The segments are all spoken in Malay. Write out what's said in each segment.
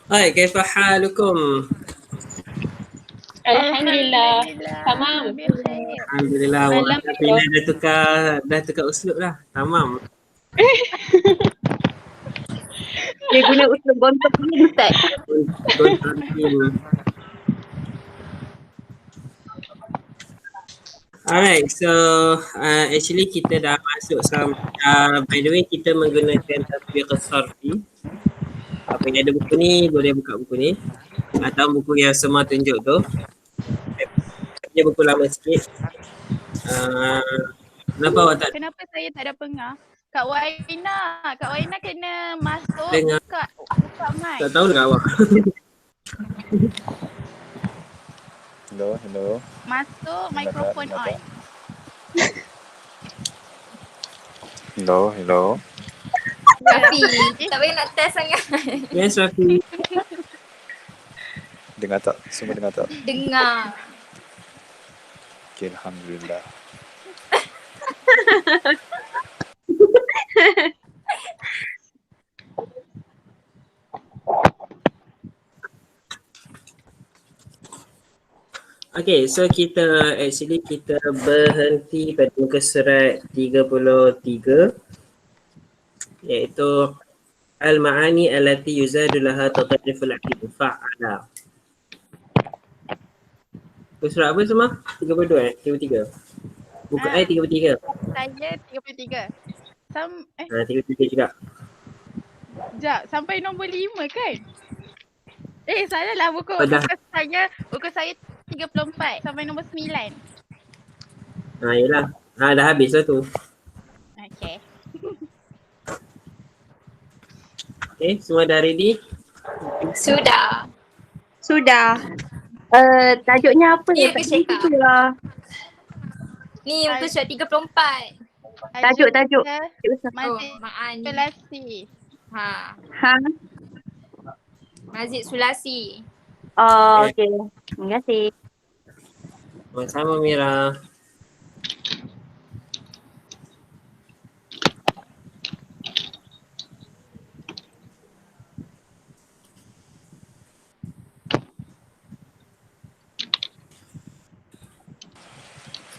Hai, kaifa halukum? Alhamdulillah. Alhamdulillah, Tamam. bikhair. Alhamdulillah, Malam Wafina dah tukar uslub lah. Tamam. Dia guna usul gontok ni Ustaz. Gontarin. Alright, so actually kita dah masuk by the way kita menggunakan tatbiq as-sarfi. Apa yang ada buku ni boleh buka buku ni atau buku yang semua tunjuk tu. Dia buku lama sikit. Kenapa awak tak Kenapa saya tak ada pengah? Kak Waina kena masuk dengar? buka mic. Tak tahu dah awak. Hello. Masuk mikrofon on. Hello. Rafi, tak payah nak test sangat. Yes, Rafi. Dengar tak? Semua dengar tak? Dengar. Okay, Alhamdulillah. Okay, so kita berhenti pada muka surat 33 iaitu al-ma'ani allati yuzadu laha tadhiful aqib fa'ala. Muka surat apa semua? 32 33. Buka ayat 33. Saya 33. 33 juga. Sekejap, sampai nombor 5 kan? Salah lah buku saya 34 sampai nombor 9. Yelah. Dah habis lah tu. Okay. Okay, semua dah ready? Sudah. Tajuknya apa? Ya, ke check out. lah. Ni muka surat 34. Tajuk. Mazid Ma'ani. Sulasi. Ha. Ha? Mazid Sulasi. Oh, okey. Terima kasih. Sama-sama Mira.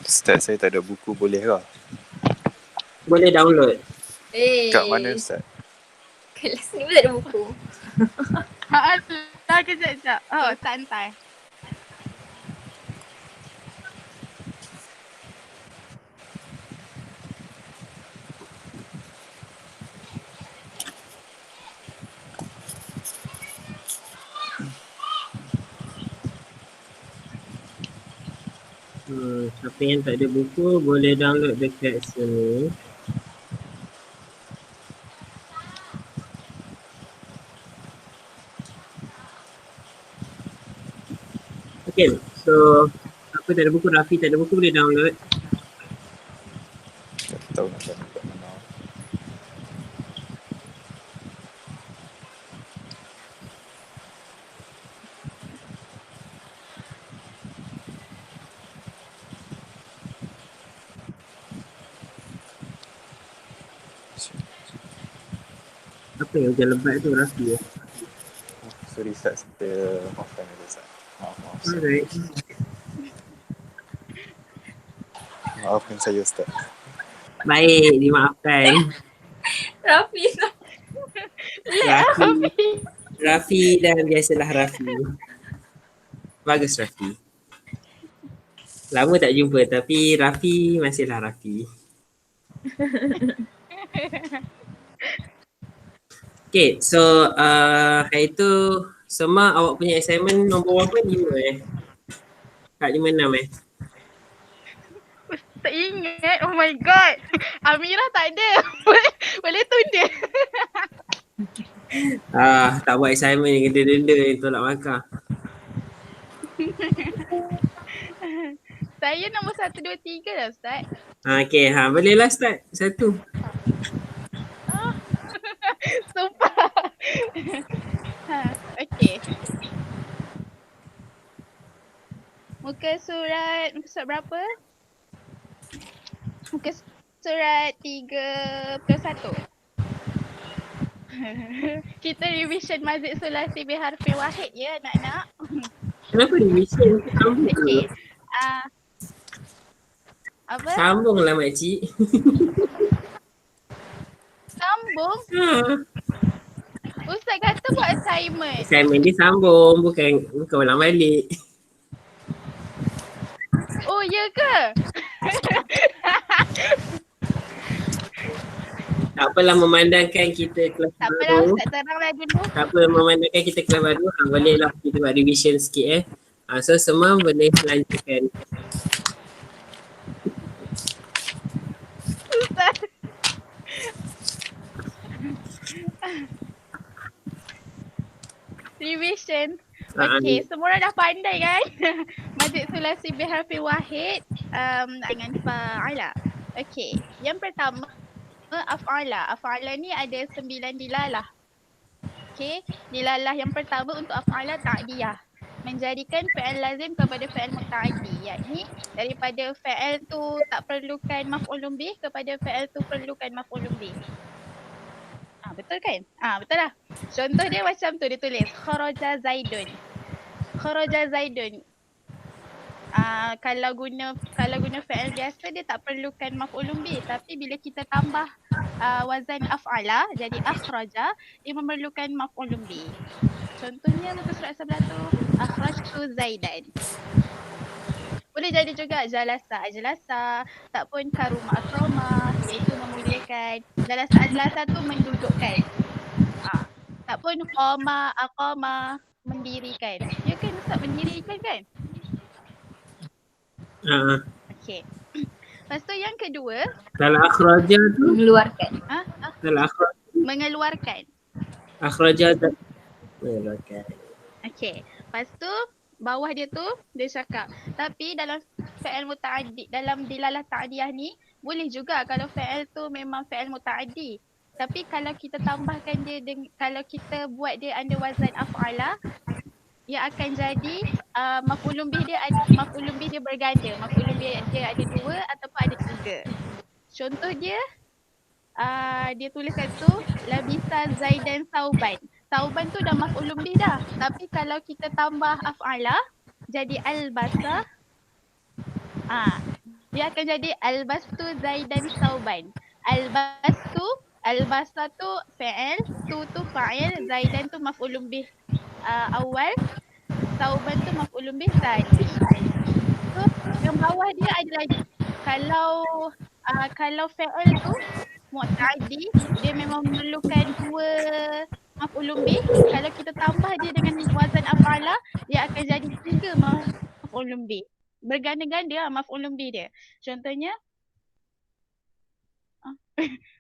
Ustaz, saya tak ada buku, boleh ke? Boleh download. Kat mana Ustaz? Kelas ni pun tak ada buku. Dah kejap. Oh, santai. Siapa yang tak ada buku boleh download dekat sini. Okay, so siapa tak ada buku, Rafi tak ada buku boleh download. Tak tahu nak download kat mana. Apa yang hujan lebat tu, Rafi? Sorry Ustaz, saya maafkan dulu Ustaz. Maaf Ustaz. Alright. Maafkan saya Ustaz. Baik, dimaafkan. Rafi. Rafi dan biasalah Rafi. Bagus Rafi. Lama tak jumpa tapi Rafi masihlah Rafi. Okay, so hari tu semua awak punya assignment nombor berapa? 5 Kat 56 Tak ingat. Oh my god. Amira tak ada. Boleh tunda. Tak buat assignment yang denda-denda yang tolak markah. Saya nombor 1, 2, 3 lah Ustaz. Okay, bolehlah start satu. Sumpah. Okay. Muka surat berapa? Muka surat 31. Kita revision mazid sulasi biharfi wahid ya anak-anak. Kenapa revision? Sambung Okey. ke? Apa? Sambunglah makcik. Sambung. Ustaz kata buat assignment. Assignment dia sambung, bukan ulang balik. Oh ya ke? Tak apalah memandangkan kita kelas Tak apalah baru. Ustaz teranglah dulu. Tak apa memandangkan kita kelas baru. Bolehlah kita buat revision sikit So semua boleh lanjutkan. Ustaz. Revision. Okey, semua orang dah pandai kan? Mazid sulasi biharfi wahid dengan fa'ala. Okey, yang pertama af'ala. Af'ala ni ada 9 dilalah. Okey, dilalah yang pertama untuk af'ala ta'diyah. Menjadikan fi'il lazim kepada fi'il muta'addi. Yakni daripada fi'il tu tak perlukan maf'ulun bih kepada fi'il tu perlukan maf'ulun bih. Betul kan? Betul lah. Contoh dia macam tu, dia tulis kharaja Zaidun. Kharaja Zaidun. Kalau guna fi'il biasa dia tak perlukan maf'ulun bih, tapi bila kita tambah wazan af'ala jadi akhraja, dia memerlukan maf'ulun bih. Contohnya muka surat sebelah tu, akhrajtu Zaidan. Boleh jadi juga jalasa ajlasa, tak pun karuma akrama, iaitu memuliakan. Jalasa ajlasa tu mendudukkan. Tak pun qama aqama, mendirikan. Ya kan Ustaz, mendirikan kan? Okey. Lepas tu yang kedua, Kalau akhraja tu, Mengeluarkan. kalau mengeluarkan. akhraja tu mengeluarkan. Okey. Lepas tu bawah dia tu dia cakap, tapi dalam fi'il muta'addi, dalam dilalah ta'diyah ni boleh juga kalau fi'il tu memang fi'il muta'addi. Tapi kalau kita tambahkan dia kalau kita buat dia under wazan af'ala, ia akan jadi maf'ulun bih dia berganda. Maf'ulun bih dia ada 2 ataupun ada 3. Contoh dia dia tulis kat tu labisa Zaidan sauban. Sauban tu dah maf'ulun bih dah. Tapi kalau kita tambah af'ala jadi albasa. Dia akan jadi albastu Zaidan sauban. Albasa tu fi'il, tu fa'il, Zaidan tu maf'ulun bih awal, sauban tu maf'ulun bih tsani. So yang bawah dia ada lagi. Kalau fi'il tu mu'taddi, dia memang memerlukan 2 maf'ulun bih. Kalau kita tambah dia dengan wazan af'ala, dia akan jadi 3 maf'ulun bih. Berganda-ganda maf'ulun bih dia. Contohnya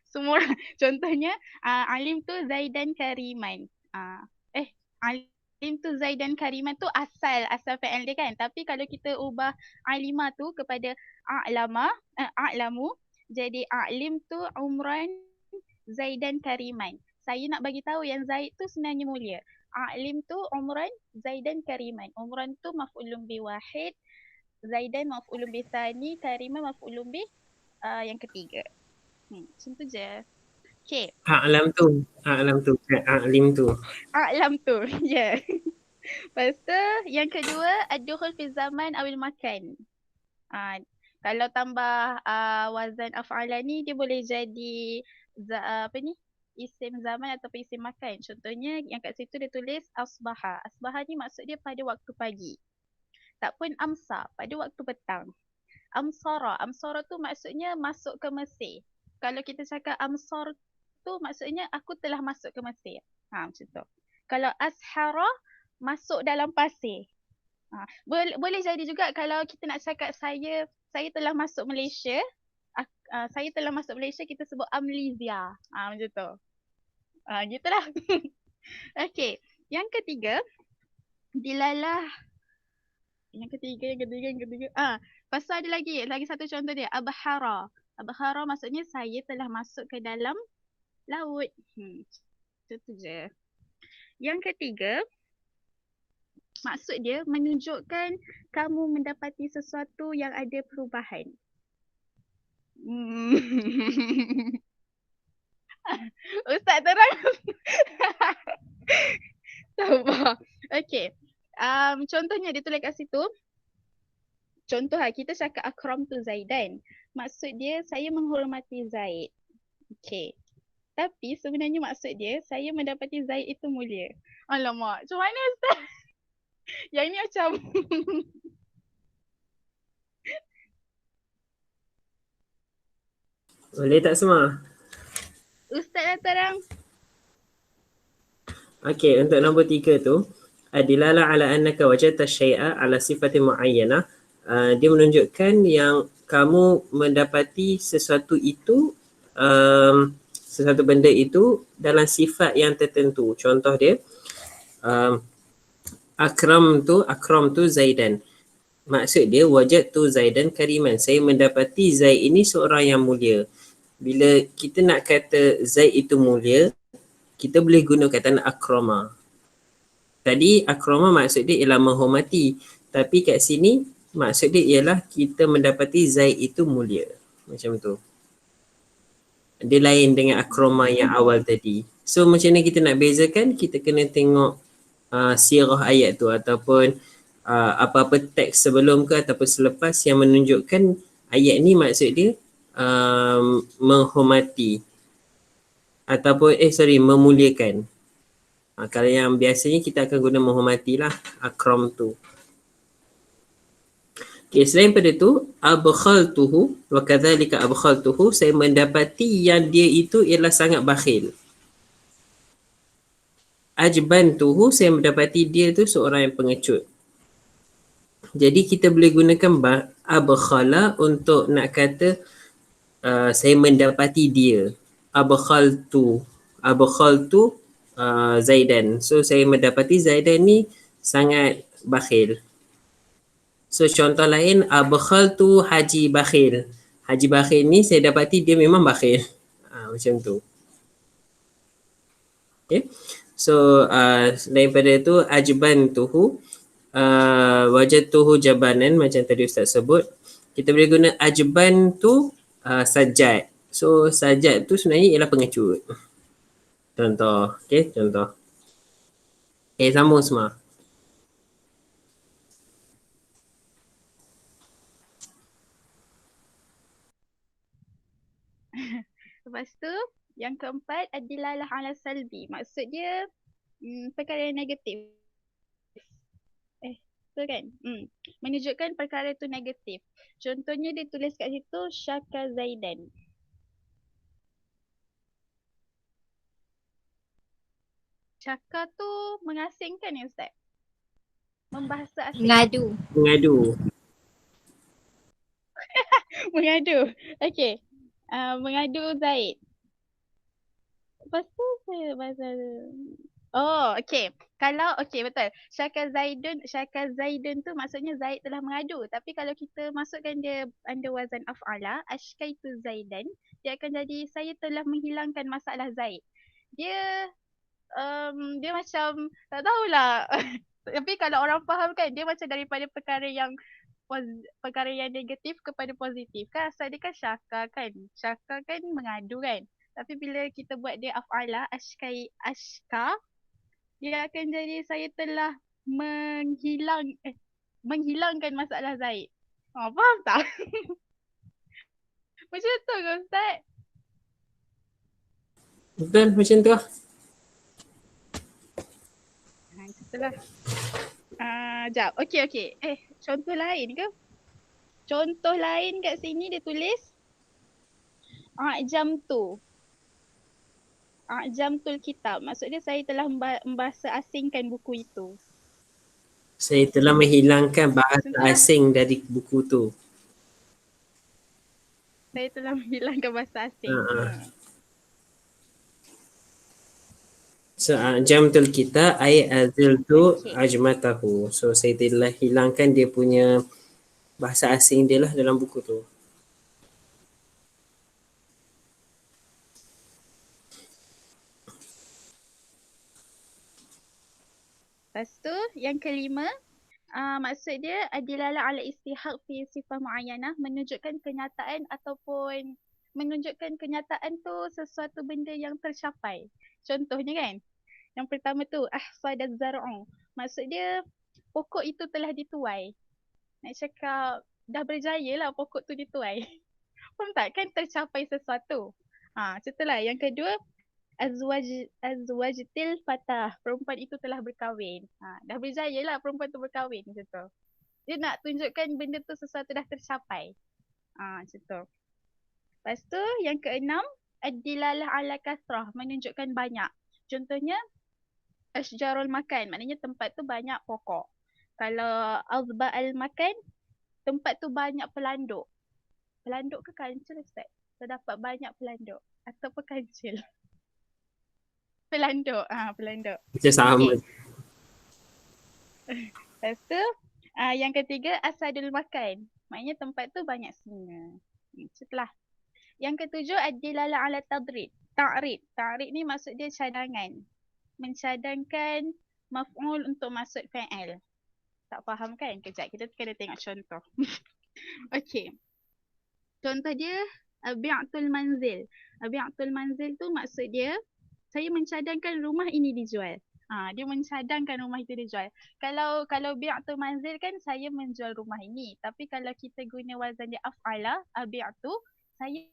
semua contohnya alim tu Zaidan Kariman. Alim tu Zaidan Kariman tu asal fi'il dia kan. Tapi kalau kita ubah alima tu kepada a'lamu, jadi alim tu Umran Zaidan Kariman. Saya nak bagi tahu yang Zaid tu sebenarnya mulia. Alim tu Umran Zaidan Kariman. Umran tu maf'ulun bih wahid, Zaidan maf'ulun bih tsani, Kariman maf'ulun bih yang ketiga. Macam tu je. Okay. A'lam tu, a'lim tu. A'lam tu, ya. Lepas tu yang kedua, ad-dukhul fi zaman awil makan. Kalau tambah wazan af'ala ni dia boleh jadi isim zaman atau isim makan. Contohnya yang kat situ dia tulis asbaha. Asbaha ni maksud dia pada waktu pagi. Tak pun amsa, pada waktu petang. Amsara tu maksudnya masuk ke Mesir. Kalau kita cakap amsar tu maksudnya aku telah masuk ke Mesir. Macam tu. Kalau ashara, masuk dalam pasir. Boleh jadi juga kalau kita nak cakap saya telah masuk Malaysia. Saya telah masuk Malaysia, kita sebut amlizia. Macam tu. Gitulah. Okey. Yang ketiga, dilalah. Yang ketiga. Pasal ada lagi satu contoh dia. Abhara. Abhara maksudnya saya telah masuk ke dalam laut. Itu je. Yang ketiga, maksud dia menunjukkan kamu mendapati sesuatu yang ada perubahan. Ustaz terang. Sabar. Okay. Contohnya dia tulis kat situ. Contoh kita cakap akram tu Zaidan. Maksud dia saya menghormati Zaid. Okay. Tapi sebenarnya maksud dia saya mendapati Zaid itu mulia. Alamak, macam mana Ustaz? Yang ni macam Boleh tak semua? Ustaz dah terang. Okey, untuk nombor 3 tu, adilala ala annaka wajadta syai'a ala sifatin muayyanah. Dia menunjukkan yang kamu mendapati sesuatu itu, sesuatu benda itu dalam sifat yang tertentu. Contoh dia, akram tu Zaidan. Maksud dia wajad tu Zaidan kariman. Saya mendapati Zaid ini seorang yang mulia. Bila kita nak kata Zaid itu mulia, kita boleh guna kata akrama. Tadi akrama maksud dia ialah menghormati. Tapi kat sini maksud dia ialah kita mendapati Zaid itu mulia. Macam tu. Dia lain dengan akrama yang awal tadi. So macam mana kita nak bezakan? Kita kena tengok sirah ayat tu ataupun apa-apa teks sebelum ke ataupun selepas yang menunjukkan ayat ni maksud dia menghormati ataupun memuliakan. Kalau yang biasanya kita akan guna menghormati lah akram tu. Okay, selain pada tu abkhaltuhu wa kadzalika abkhaltuhu, saya mendapati yang dia itu ialah sangat bakhil. Ajbantuhu, saya mendapati dia tu seorang yang pengecut. Jadi kita boleh gunakan abkhala untuk nak kata saya mendapati dia. Abkhaltu Zaidan. So saya mendapati Zaidan ni sangat bakhil. So contoh lain, abkhaltu Haji Bakhil. Haji Bakhil ni saya dapati dia memang bakhil. Macam tu. Okay. So daripada tu ajbantuhu, wajadtuhu jabanan macam tadi Ustaz sebut. Kita boleh guna ajban tu sajad. So sajad tu sebenarnya ialah pengecut. Contoh. Okay, contoh. Sambung semua. Lepas tu yang keempat adilalah ala salbi. Maksud dia perkara yang negatif. Tu kan? Menunjukkan perkara tu negatif. Contohnya dia tulis kat situ Syaka Zaidan. Syaka tu mengasingkan ya Ustaz? Membahasa asing. Mengadu. Mengadu. Okey. Mengadu Zaid. Lepas tu saya bahasa. Oh, okey. Kalau okey betul. Syaka Zaidun tu maksudnya Zaid telah mengadu. Tapi kalau kita masukkan dia under wazan af'ala, ashkaitu Zaidan, dia akan jadi saya telah menghilangkan masalah Zaid. Dia dia macam tak tahulah. Tapi kalau orang faham kan dia macam daripada perkara yang negatif kepada positif kan, asal dia kan syaka kan. Syaka kan mengadu kan. Tapi bila kita buat dia af'ala, ashka, dia akan jadi saya telah menghilangkan masalah Zaid. Faham tak? Macam tu ke Ustaz? Betul macam tu lah. Itulah. Jap. Okey. Contoh lain ke? Contoh lain kat sini dia tulis A'jamtul kitab. Maksud dia saya telah membahasa asingkan buku itu. Saya telah menghilangkan bahasa asing dari buku tu. Saya telah menghilangkan bahasa asing. So ajamtul kita ay aziltu ajmatahu. So saya telah hilangkan dia punya bahasa asing dia lah dalam buku tu. Lepas tu yang kelima, maksud dia adilala ala istihaq fi sifah muayyanah, menunjukkan kenyataan ataupun menunjukkan kenyataan tu sesuatu benda yang tercapai. Contohnya kan, yang pertama tu ahsad az-zar'u. Maksud dia pokok itu telah dituai. Nak cakap dah berjaya lah pokok tu dituai. Faham tak? Kan tercapai sesuatu. Macam tu lah. Yang kedua, azwajtil fatah. Perempuan itu telah berkahwin. Dah berjaya lah perempuan tu berkahwin macam tu. Dia nak tunjukkan benda tu sesuatu dah tercapai. Macam tu. Lepas tu yang keenam, ad-dilalah ala kasrah. Menunjukkan banyak. Contohnya, asjarul makan. Maknanya tempat tu banyak pokok. Kalau azba'al makan, tempat tu banyak pelanduk. Pelanduk ke kancil Ustaz? Terdapat banyak pelanduk. Ataupun kancil? Pelanduk. Pelanduk. Macam sama. Okay. Lepas tu, yang ketiga, asadul makan. Maknanya tempat tu banyak singa. Setelah. Yang ketujuh, ad-dilala ala tadrid. Ta'rid. Ta'rid ni maksud dia cadangan. Mencadangkan maf'ul untuk maksud fa'il. Tak faham kan? Kejap, kita kena tengok contoh. Okey. Contoh dia, bi'atul manzil. Bi'atul manzil tu maksud dia, saya mencadangkan rumah ini dijual. Dia mencadangkan rumah itu dijual. Kalau bi'atul manzil kan saya menjual rumah ini. Tapi kalau kita guna wazan dia af'ala, bi'atu, saya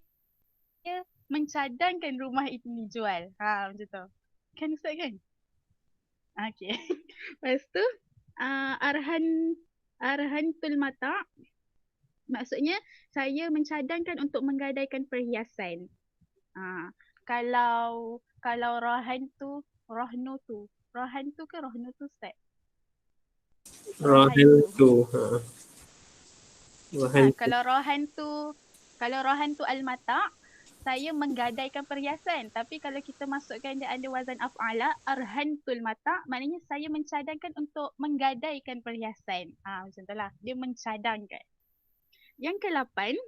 mencadangkan rumah itu dijual. Macam tu. Kan Ustaz kan? Okey. Lepas tu, arhantul mata' maksudnya saya mencadangkan untuk menggadaikan perhiasan. Kalau rohan tu ke rohnu tu Ustaz? Rohan tu. Kalau rohan tu al-mata', saya menggadaikan perhiasan. Tapi kalau kita masukkan dia ada wazan af'ala, arhantul mata', maknanya saya mencadangkan untuk menggadaikan perhiasan. Macam tu lah. Dia mencadangkan. Yang ke-8,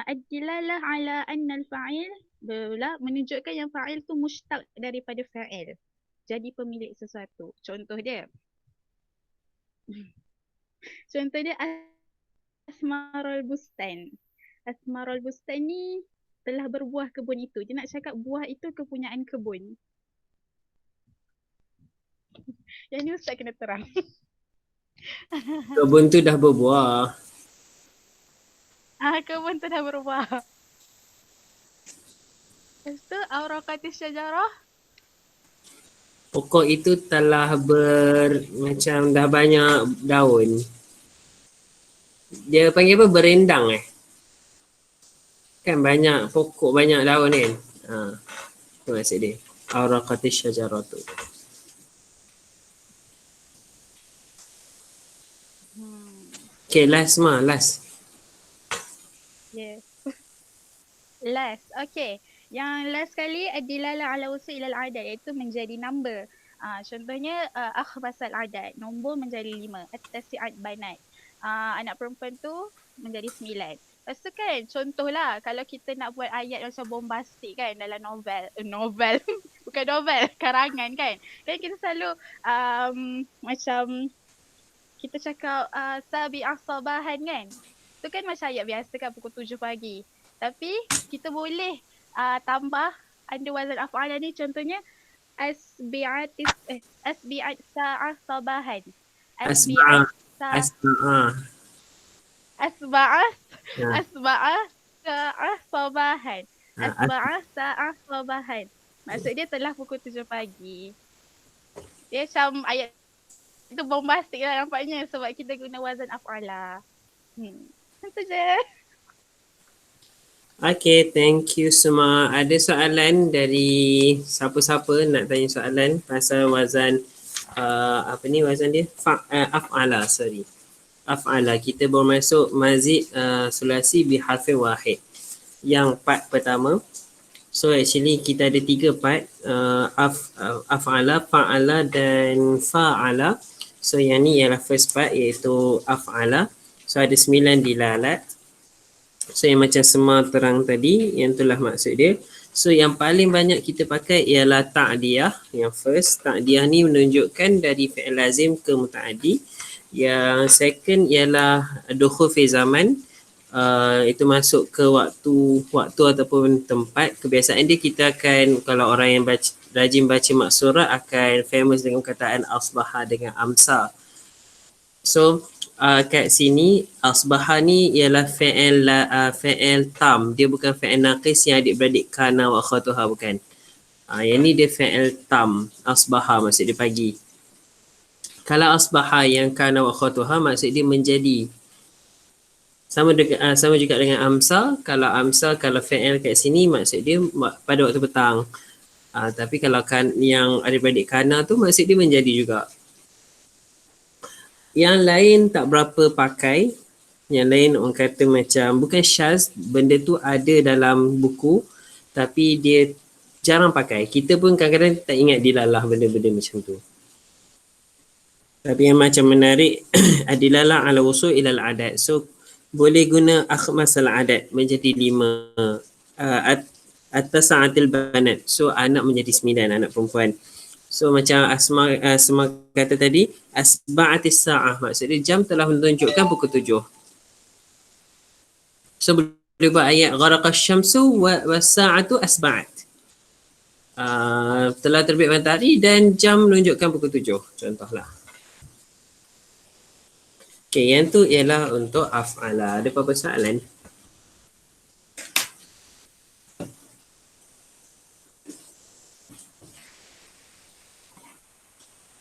ad-dilalah ala anna al-fa'il, menunjukkan yang fa'il tu mushtaq daripada fa'il. Jadi pemilik sesuatu. Contoh dia asmarul bustan. Asmarul bustan ni telah berbuah kebun itu. Dia nak cakap buah itu kepunyaan kebun. Yang ni Ustaz kena terang. Kebun tu dah berbuah. Kebun tu dah berbuah. Lepas tu, awraqatis syajarah. Pokok itu telah macam dah banyak daun. Dia panggil apa? Berendang Kan banyak pokok, banyak daun kan? Itu maksud dia. Awraqatis syajarah tu. Okay, last. Yes. Last. Okay. Yang last kali ad-dilalah ala usul ilal adad, iaitu menjadi number. Contohnya akhbasal adad, nombor menjadi 5. At-tasi'at banat. Anak perempuan tu menjadi 9. Lepas tu kan contohlah kalau kita nak buat ayat macam bombastik kan dalam novel. Bukan novel, karangan kan. Kan kita selalu macam kita cakap sabi'ah sabahan kan. Tu kan macam ayat biasa kan pukul 7 pagi. Tapi kita boleh tambah under wazan af'ala ni, contohnya asbi'at sa'ah sabahan. Asba'ah sa'ah sabahan. Asba'ah sa'ah sabahan. Maksud dia telah pukul 7 pagi. Dia macam ayat itu bombastik lah nampaknya sebab kita guna wazan af'ala. Itu je. Okay, thank you semua. Ada soalan dari siapa-siapa nak tanya soalan pasal wazan wazan dia? Af'ala, sorry. Af'ala. Kita baru masuk mazid sulasi biharfin wahid. Yang part pertama. So actually kita ada 3 part. Af'ala, fa'ala dan fa'ala. So yang ni ialah first part iaitu af'ala. So ada 9 dilalat. So yang macam semua terang tadi, yang itulah maksud dia. So yang paling banyak kita pakai ialah ta'diyah. Yang first, ta'diyah ni menunjukkan dari fi'il lazim ke muta'addi. Yang second ialah dukhul fi zaman. itu masuk ke waktu ataupun tempat, kebiasaan dia kita akan, kalau orang yang rajin baca maksurah akan famous dengan perkataan asbaha dengan amsa. So kat sini asbaha ni ialah fi'il tam, dia bukan fi'il naqis yang adik-beradik kana wa akhatuha, bukan. Yang ni dia fi'il tam, asbaha maksud dia pagi. Kalau asbaha yang kana wa akhatuha maksud dia menjadi. Sama juga dengan amsa. Kalau fi'il kat sini maksud dia pada waktu petang. Tapi kalau kan yang adik-beradik kana tu maksud dia menjadi juga. Yang lain tak berapa pakai. Yang lain orang kata macam bukan syaz, benda tu ada dalam buku tapi dia jarang pakai. Kita pun kadang-kadang tak ingat dilalah benda-benda macam tu. Tapi yang macam menarik adilalah ala wusul ilal adat. So boleh guna akhmas al-adat menjadi 5. Atas sa'atil banat. So anak menjadi 9, anak perempuan. So macam Asma kata tadi, asba'atis sa'ah. Maksudnya jam telah menunjukkan pukul 7. So boleh buat ayat gharaqas syamsu was-sa'atu asba'at. Telah terbit matahari dan jam menunjukkan pukul 7. Contohlah. Okay, yang tu ialah untuk af'ala. Ada apa-apa soalan?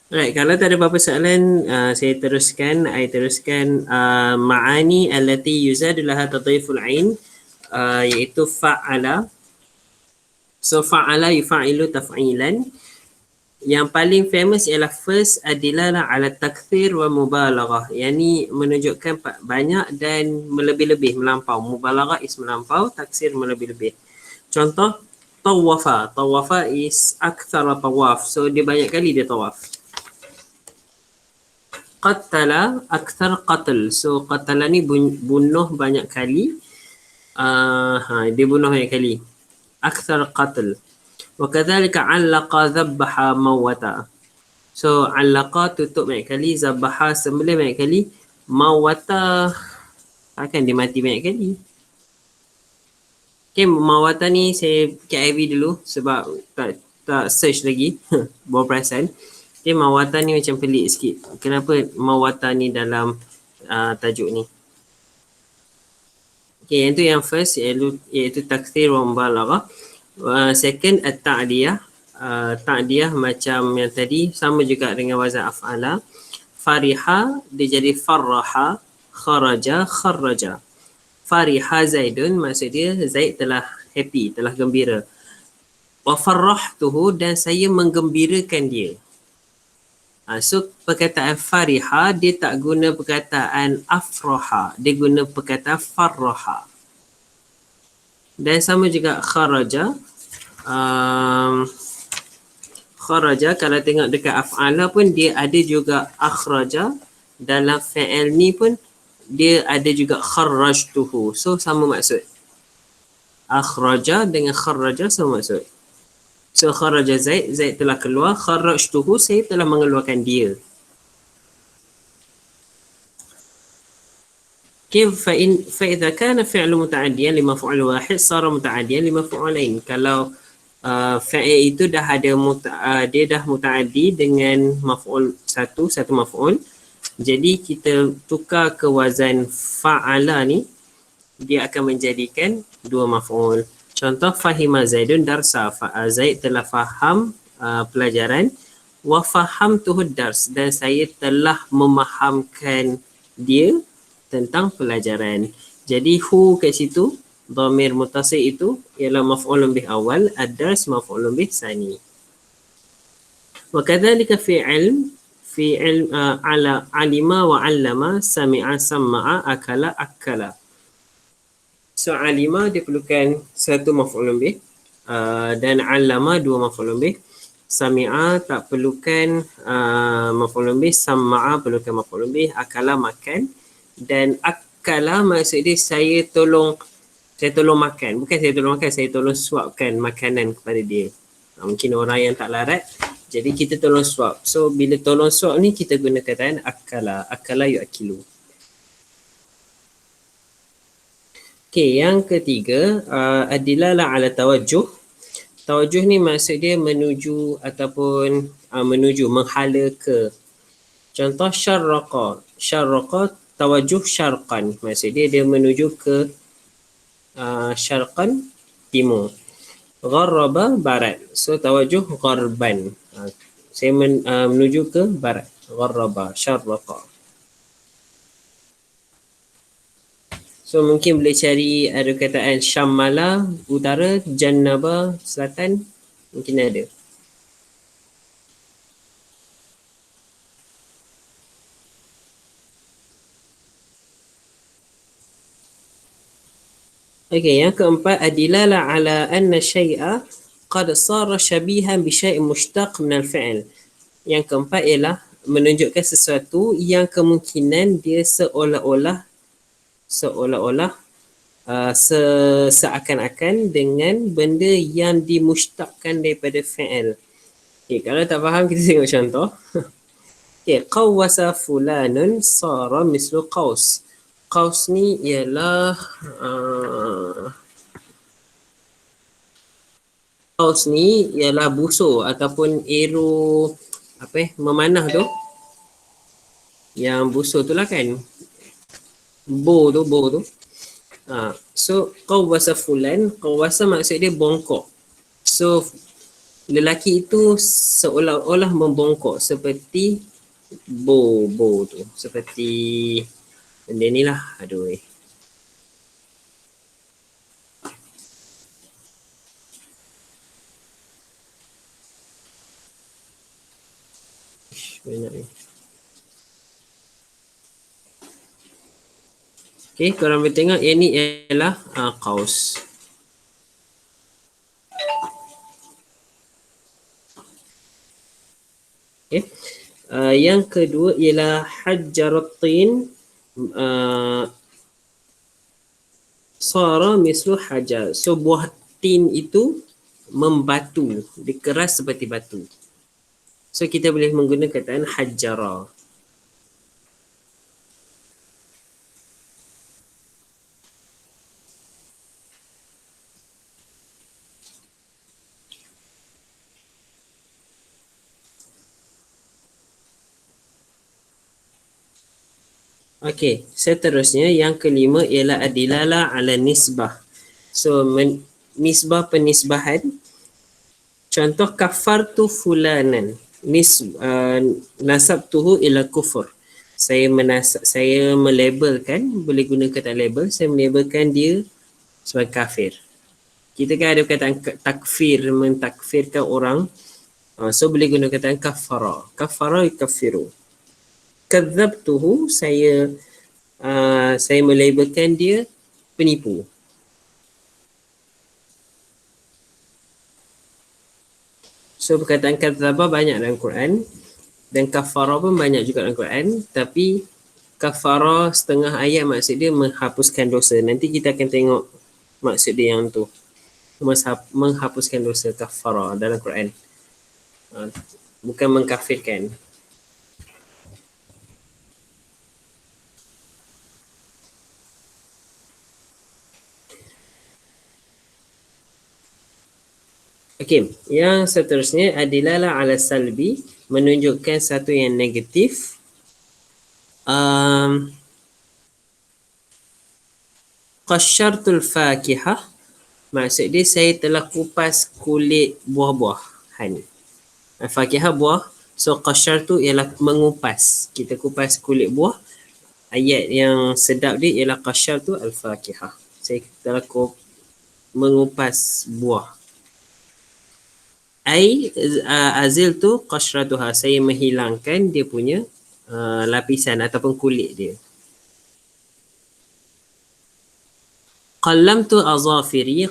Alright, kalau tak ada apa-apa soalan, saya teruskan. Ma'ani allati yuzadu laha tadhiful ain, iaitu fa'ala. So fa'ala yufa'ilu taf'ilan. Yang paling famous ialah first adilalah ala takthir wa mubalaghah. Yang ni menunjukkan banyak dan melebih-lebih, melampau. Mubalaghah is melampau, taksir melebih-lebih. Contoh, tawafa. Tawafa is akthara tawaf. So dia banyak kali dia tawaf. Qattala, akthar qatl. So qattala ni bunuh banyak kali. Dia bunuh banyak kali. Akthar qatl. وَكَذَلِكَ عَلَّقَ ذَبَّحَ مَوَّتَ. So, allaqa tutup banyak kali, zabbaha sembelih banyak kali, mawata akan dia mati banyak kali. Okay, mawata ni saya KIV dulu sebab tak search lagi. Bawa perasan. Okay, mawata ni macam pelik sikit. Kenapa mawata ni dalam tajuk ni? Okay, yang tu yang first iaitu takthir wa mubalaghah. Second, at-ta'diyah. Ta'diyah macam yang tadi, sama juga dengan wazan af'ala. Fariha, dia jadi farraha. Kharaja, kharraja. Fariha Zaidun, maksud dia Zaid telah happy, telah gembira. Wa farrahtuhu, dan saya menggembirakan dia. So, perkataan fariha, dia tak guna perkataan afraha. Dia guna perkataan farraha. Dan sama juga kharaja. Kharaja, kalau tengok dekat af'ala pun dia ada juga akhraja. Dalam fi'il ni pun dia ada juga kharrajtuhu. So sama maksud. Akhraja dengan kharraja sama maksud. So kharaja Zaid, Zaid telah keluar. Kharrajtuhu, saya telah mengeluarkan dia. كيف فإذا كان فعل متعديا لمفعول واحد صار متعديا لمفعولين. Kalau fi'il itu dah ada dia dah muta'addi dengan maf'ul satu maf'ul. Jadi kita tukar ke wazan fa'ala ni, dia akan menjadikan 2 maf'ul. Contoh, fahima Zaidun darsa. Zaid telah faham pelajaran. Wa fahamtuhu dars, dan saya telah memahamkan dia tentang pelajaran. Jadi hu kat situ, dhamir muttasil itu ialah maf'ulun bih awal, ad-dars maf'ulun bih sani. Wa kadzalika fi'il ala alima wa 'allama, sami'a samma'a, akala akala. So alima dia perlukan 1 maf'ulun bih, dan 'allama 2 maf'ulun bih. Sami'a tak perlukan maf'ulun bih, samma'a perlukan maf'ulun bih, akala makan. Dan akala maksud dia saya tolong makan. Bukan saya tolong makan, saya tolong suapkan makanan kepada dia. Mungkin orang yang tak larat, jadi kita tolong suap. So bila tolong suap ni kita guna kataan akala. Akala yu'akilu. Okey, yang ketiga, ad-dilalah ala tawajjuh. Tawajjuh ni maksud dia menuju ataupun menuju, menghala ke. Contoh syarraqa. Syarraqa tawajjuh syarqan. Maksud dia menuju ke syarqan, timur. Gharraba barat. So tawajjuh gharban. Saya menuju ke barat. Gharraba, syarraqa. So mungkin boleh cari ada kataan Syamala utara, Jannaba selatan, mungkin ada. Okey, yang keempat, adilala ala anna syai'a qad sara syabihan bi syai'in mushtaq min al-fi'l. Yang keempat ialah menunjukkan sesuatu yang kemungkinan dia seolah-olah seakan-akan dengan benda yang dimushtaqkan daripada fi'il. Okay, kalau tak faham kita tengok contoh. Okay, qawwasa fulanun sara mislu qaus. Qaus ni ialah busur ataupun arrow memanah tu. Yang busur tu lah kan. Bow tu. So qawwasa fulan, qawwasa maksud dia bongkok. So lelaki itu seolah-olah membongkok seperti bow tu, seperti benda ni lah. Aduh. Banyak ni. Okay, korang boleh tengok yang ni ialah qaus. Okay. Yang kedua ialah hajjaratin sara mislu hajar. So buah tin itu membatu, dikeras seperti batu. So kita boleh menggunakan kataan hajjara. Okey, seterusnya yang kelima ialah adilala ala nisbah. So nisbah penisbahan. Contoh kafartu fulanan. Nasabtuhu ila kufur. Saya melabelkan, boleh guna kata label, saya melabelkan dia sebagai kafir. Kita kan ada kataan takfir, mentakfirkan orang. So boleh guna kataan kafara. Kafara yukaffiru. Kadzabtuhu, saya melabelkan dia penipu. So perkataan kadzaba banyak dalam Quran dan kafara pun banyak juga dalam Quran, tapi kafara setengah ayat maksud dia menghapuskan dosa. Nanti kita akan tengok maksud dia yang tu. Menghapuskan dosa, kafara dalam Quran. Bukan mengkafirkan. Okey, yang seterusnya adilalah ala salbi, menunjukkan satu yang negatif. Qasyartul fakihah, maksud dia saya telah kupas kulit buah-buahan. Fakihah buah, so qasyartu ialah mengupas. Kita kupas kulit buah. Ayat yang sedap dia ialah qasyartu al-fakihah. Saya telah mengupas buah. Azil tu qashratuha, saya menghilangkan dia punya lapisan ataupun kulit dia. Qallamtu azafiri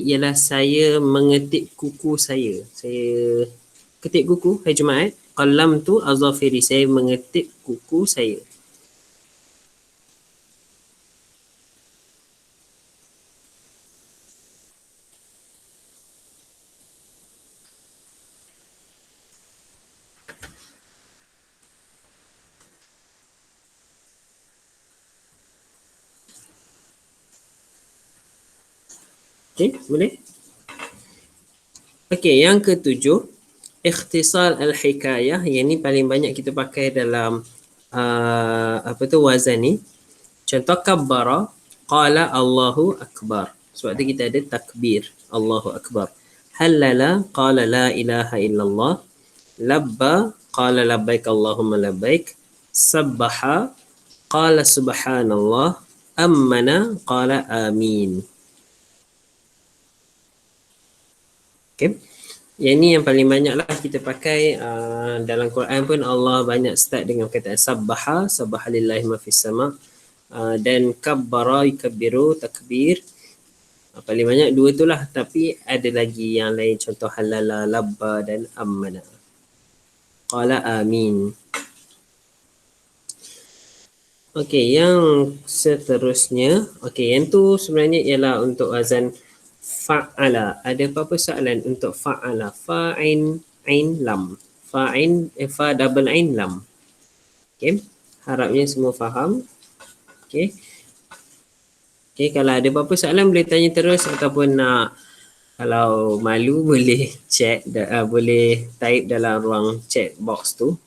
ialah saya mengetik kuku saya. Saya ketik kuku hari Jumaat. Qallamtu azafiri, saya mengetik kuku saya. Okey, boleh? Okey, yang ketujuh, ikhtisar al-hikayah. Yang ni paling banyak kita pakai dalam wazan ni. Contoh kabbara, qala Allahu akbar. Sebab tu kita ada takbir, Allahu akbar. Halala, qala la ilaha illallah. Labba, qala labbaik Allahumma labbaik. Sabbaha, qala subhanallah. Ammana, qala amin. Okay. Yang ni yang paling banyak lah kita pakai dalam Quran pun. Allah banyak start dengan kata sabbaha, sabbaha lillahi ma fis sama', dan kabbara yukabbiru, takbir. Paling banyak dua tu lah, tapi ada lagi yang lain, contoh halala, labba dan ammana. Qala amin. Okey, yang seterusnya, okey, yang tu sebenarnya ialah untuk wazan fa'ala. Ada apa-apa soalan untuk fa'ala? Fa'in, ain, lam. Fa'in, fa double ain, lam. Okey, harapnya semua faham. Okey. Okey, kalau ada apa-apa soalan boleh tanya terus, ataupun nak, kalau malu boleh chat, boleh type dalam ruang chat box tu.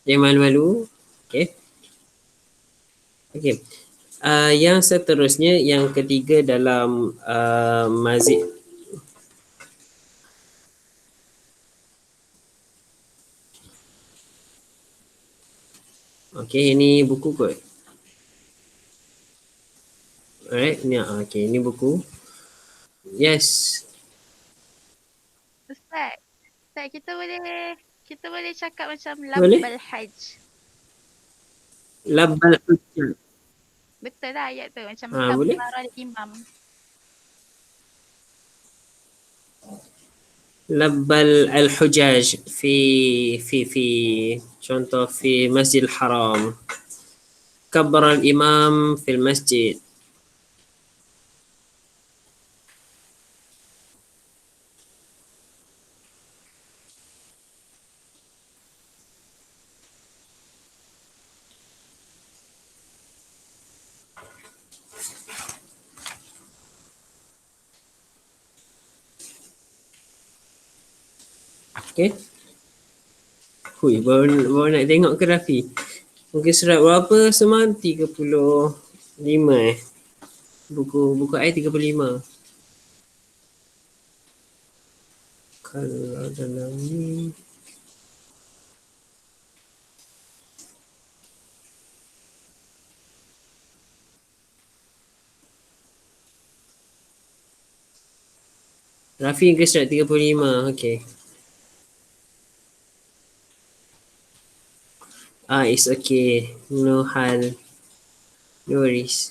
Jangan malu-malu. Okey. Okey. Yang seterusnya, yang ketiga dalam mazid. Okey, ini buku kot. Alright, ni okey, ini buku. Yes. Ustaz, kita boleh cakap macam Boleh. labbal hajj. Labbal hujjah. Betul lah ayat tu, macam Boleh. kabbara imam. Labbal al-hujaj fi contoh fi Masjidil Haram. Kabbara al-imam fil masjid. Okey. Hui, baru nak tengok ke Rafi? Mungkin surat berapa semua? 35 Buku I 35. Kalau dalam ni Rafi ke surat 35. Okey. It's okay. No hal. No worries.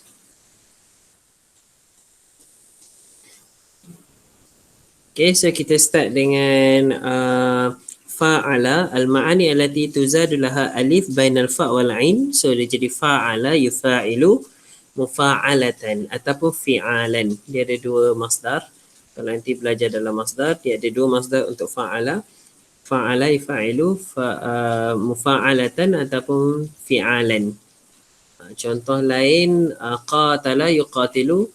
Okay, so kita start dengan fa'ala. Al-ma'ani allati tuzadu laha alif bainal fa' wal ain. So dia jadi fa'ala yufa'ilu mufa'alatan ataupun fi'alan. Dia ada dua masdar. Kalau nanti belajar dalam masdar, dia ada dua masdar untuk fa'ala. Fa'ala yufa'ilu mufa'alatan ataupun fi'alan. Contoh lain, qatala yuqatilu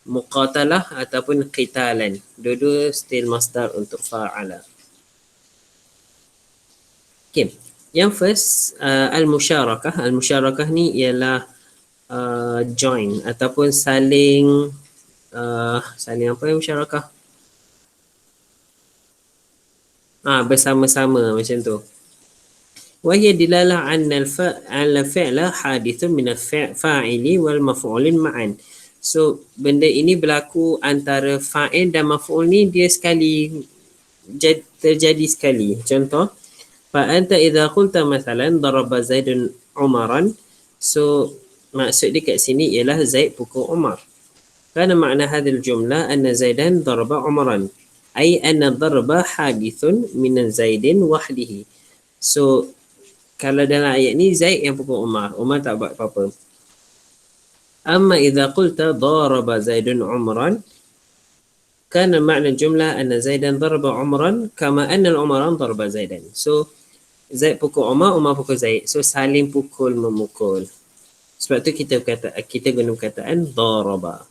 muqatalah ataupun qitalan. Dua-dua still masdar untuk fa'ala. Okay. Yang first, al-musyarakah. Al-musyarakah ni ialah join ataupun saling apa yang musyarakah? Bersama-sama macam tu. Wahia dilalah anna al-fi'la hadithun min al-fa'ili wal maf'ulin ma'an. So benda ini berlaku antara fa'il dan maf'ul ni dia sekali terjadi sekali. Contoh, fa anta idza qulta mathalan daraba Zaidun Umaran. So maksud dia kat sini ialah Zaid pukul Umar. Kana makna hadhil jumlah anna Zaidan daraba Umaran. Ay anna darba hadithun min Zaidin wahdihi. So kalau dalam ayat ni Zaid yang pukul Umar. Umar tak buat apa-apa. Amma idza qulta daraba Zaidun Umran, kana makna jumlah anna Zaidan daraba Umran kama anna Umaran daraba Zaidan. So Zaid pukul Umar, Umar pukul Zaid. So saling pukul memukul. Sebab tu kita guna perkataan daraba.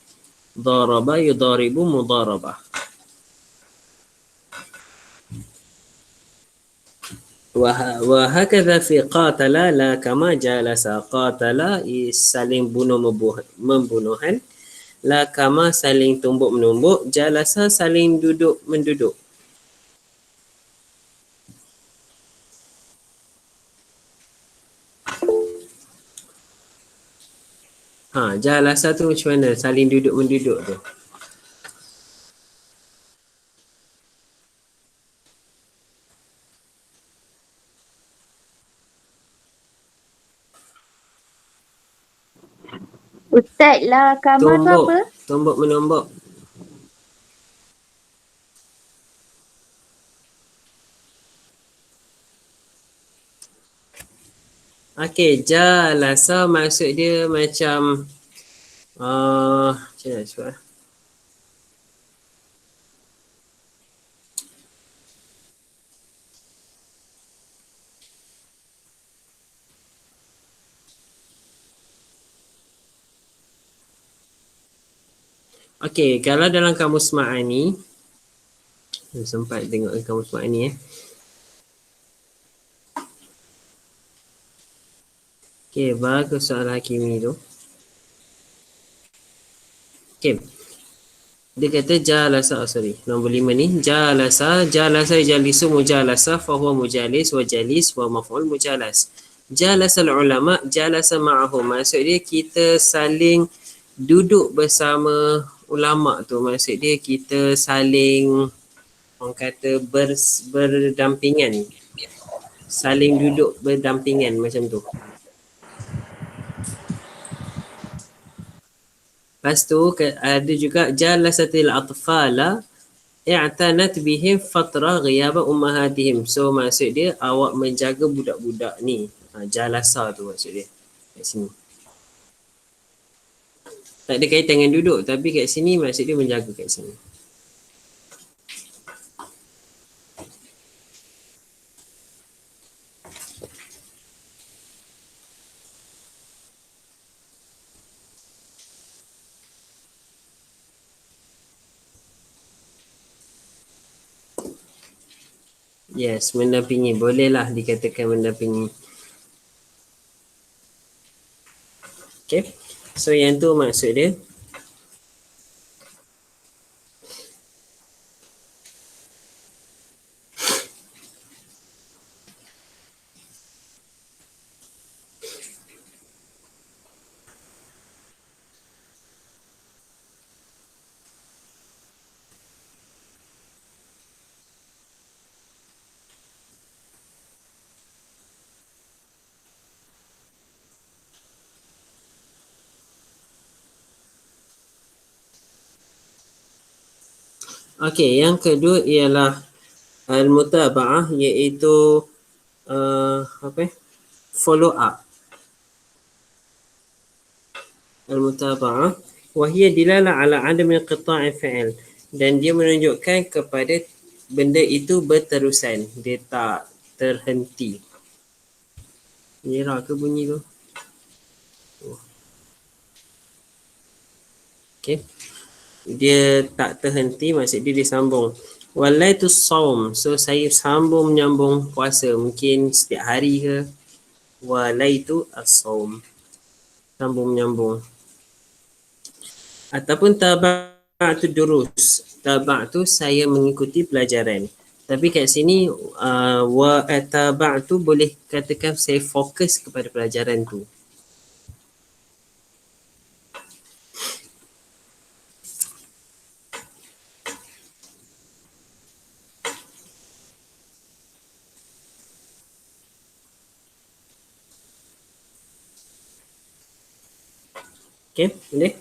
daraba yudaribu mudarabah. Wahakadha fi qatala la kama jalasa. Qatala saling bunuh membunuhan. La kama saling tumbuk menumbuk. Jalasa saling duduk menduduk. Jalasa tu macam mana? Saling duduk menduduk tu. Ustaz lah, kamar tu Tumbuk. apa? Tumbuk menumbuk. Okey, jalasa maksud dia macam macam mana sebut? Okey, kalau dalam kamus Ma'ani, sempat tengok kamus Ma'ani Okey, bagus soal Hakimi tu. Okey. Dia kata jalasa, nombor 5 ni. Jalasa jalisu mujalasa, fahuwa mujalis wa jalis wa maf'ul mujalas. Jalasa ulama, jalasa ma'ahum. Maksud dia kita saling duduk bersama ulama tu. Maksud dia kita saling, orang kata berdampingan. Saling duduk berdampingan macam tu. Lepas tu ada juga jalasatil atfala i'tanat bihim fatra ghiyaba ummahatihim. So maksud dia awak menjaga budak-budak ni. Jalasa tu maksud dia kat sini. Tak ada kaitan dengan duduk, tapi kat sini maksud dia menjaga kat sini. Yes, mendampingi. Bolehlah dikatakan mendampingi. Okay. So yang tu maksud dia. Okey, yang kedua ialah al-mutaba'ah, iaitu follow up. Al-mutaba'ah wahia dilala ala adam inqita'i fi'il, dan dia menunjukkan kepada benda itu berterusan, dia tak terhenti. Nira ke bunyi tu? Okey. Dia tak terhenti, maksud dia disambung. Walaitu saum, so saya sambung menyambung puasa, mungkin setiap hari ke. Walaitu as-saum, sambung menyambung. Ataupun taba'tu durus, taba'tu saya mengikuti pelajaran. Tapi kat sini wa taba'tu boleh katakan saya fokus kepada pelajaran tu. Okey, boleh?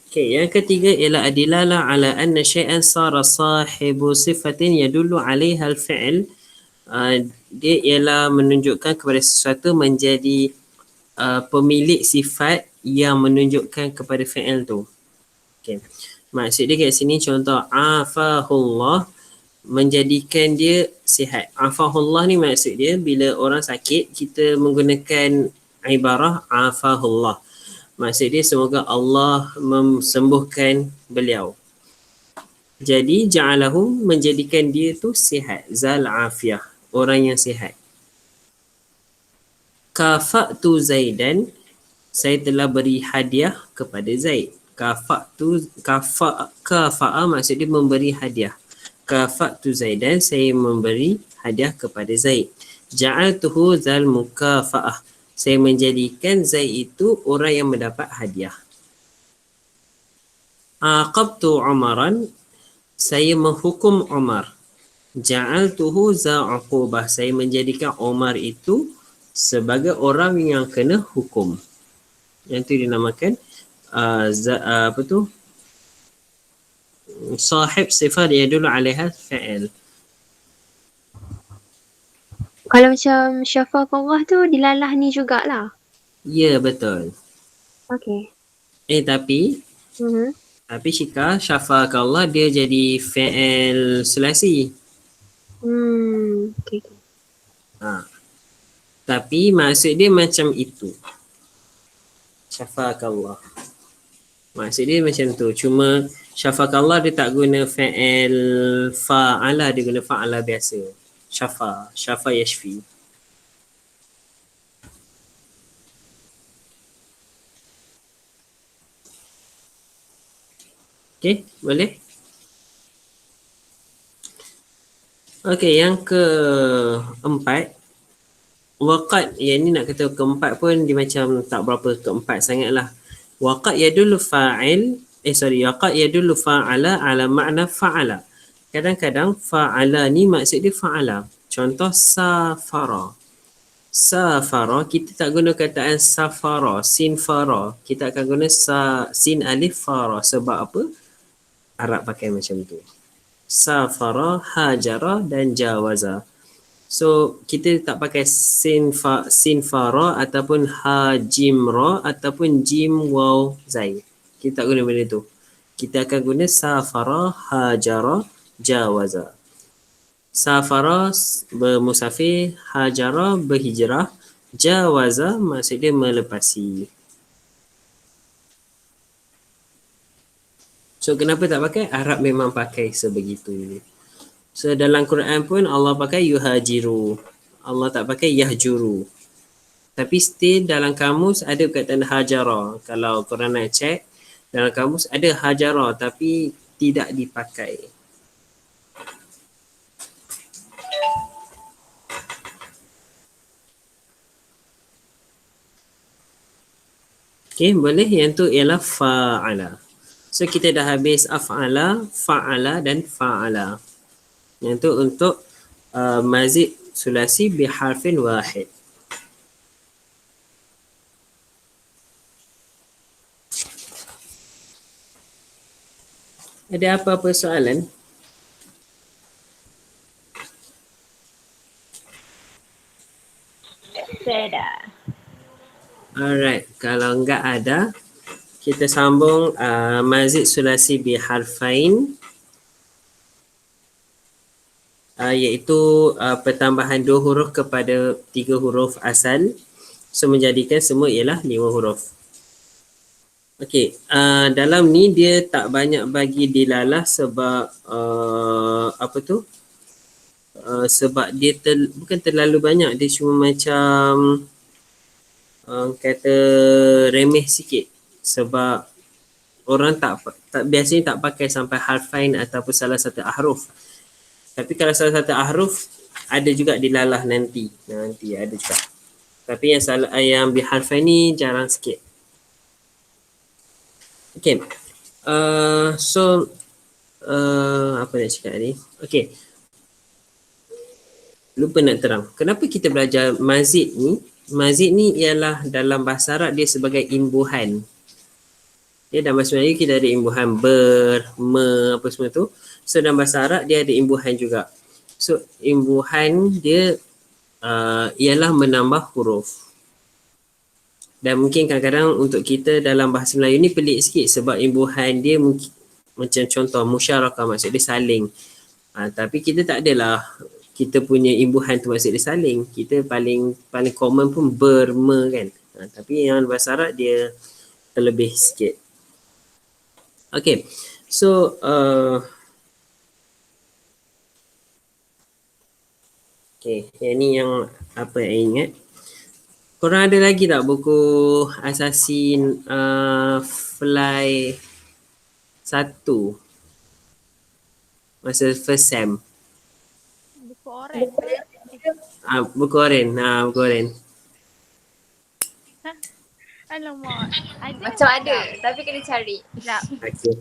Okey, yang ketiga ialah adilala ala anna syai'an sara sahibu sifatin yadullu 'alaiha al-fi'l. Dia ialah menunjukkan kepada sesuatu menjadi pemilik sifat yang menunjukkan kepada fi'il tu. Okey. Maksud dia kat sini contoh afahullah, menjadikan dia sihat. Afahullah ni maksud dia bila orang sakit kita menggunakan ibarah afahullah. Maksud dia semoga Allah sembuhkan beliau. Jadi ja'alahu menjadikan dia tu sihat, zal afiyah, orang yang sihat. Kafa'tu Zaidan, saya telah beri hadiah kepada Zaid. Kafa'a maksud dia memberi hadiah. Kafa'tu Zaidan, saya memberi hadiah kepada Zaid. Ja'altuhu zal mukafa'ah, saya menjadikan Zaid itu orang yang mendapat hadiah. Aqabtu Umaran, saya menghukum Umar. Ja'altuhu za uqubah, saya menjadikan Umar itu sebagai orang yang kena hukum. Yang itu dinamakan sahib sifat yadullu alaiha fa'il. Kalau macam syafaqallah tu dilalah ni jugalah. Ya, betul. Okay. Tapi Mhm. tapi Syika, syafaqallah dia jadi fa'il sulasi. Okay. Tapi maksud dia macam itu. Syafaqallah. Maksud dia macam tu. Cuma syafaqallah dia tak guna fa'il fa'ala, dia guna fa'ala biasa. Syafa yashfi. Okay, boleh? Okay, yang keempat, waqad, yang ni nak kata keempat pun dia macam tak berapa keempat sangat lah. Waqad yadullu fa'il, waqad yadullu fa'ala ala makna fa'ala. Kadang-kadang fa'ala ni maksud dia fa'ala. Contoh safara. Safara, kita tak guna kataan safara, sin fara. Kita akan guna sin alif fara. Sebab apa? Arab pakai macam tu. Safara, hajara dan jawaza. So, kita tak pakai sin fara ataupun ha jim ra ataupun jim waw zai. Kita tak guna benda tu. Kita akan guna safara, hajara, jawaza. Safara bermusafir, hajara berhijrah, jawaza maksud dia melepasi. So kenapa tak pakai? Arab memang pakai sebegitu. So dalam Quran pun Allah pakai yuhajiru. Allah tak pakai yahjuru. Tapi still dalam kamus ada perkataan hajara. Kalau korang nak check, dalam kamus ada hajara tapi tidak dipakai. Okay, boleh? Yang tu ialah fa'ala. So kita dah habis af'ala, fa'ala dan fa'ala. Yang tu untuk mazid sulasi biharfin wahid. Ada apa-apa soalan? Saya dah. Alright, kalau enggak ada, kita sambung mazid sulasi biharfain, iaitu pertambahan 2 huruf kepada 3 huruf asal. So menjadikan semua ialah 5 huruf. Okey, dalam ni dia tak banyak bagi dilalah sebab sebab dia bukan terlalu banyak, dia cuma macam kata remeh sikit. Sebab orang tak biasanya tak pakai sampai harfain ataupun salah satu ahruf. Tapi kalau salah satu ahruf ada juga dilalah nanti ada juga. Tapi yang biharfain ni jarang sikit. Okay. Apa nak cakap ni? Okay. Lupa nak terang. Kenapa kita belajar mazid ni? Mazid ni ialah dalam bahasa Arab dia sebagai imbuhan. Dia dalam bahasa Melayu kita ada imbuhan ber, me, apa semua tu. So dalam bahasa Arab dia ada imbuhan juga. So imbuhan dia ialah menambah huruf. Dan mungkin kadang-kadang untuk kita dalam bahasa Melayu ni pelik sikit sebab imbuhan dia mungkin macam contoh musyarakah, maksud dia saling. Tapi kita tak adalah kita punya imbuhan tu maksud dia saling. Kita paling common pun ber, me kan. Tapi yang bahasa Arab dia terlebih sikit. Okay, so okay, yang ni yang apa yang ingat. Korang ada lagi tak buku asasi fly 1 masa first sem? Buku oren. Buku oren. Buku oren. Alamak. Ada. Macam ada, tapi kena cari. Sekejap. Okay.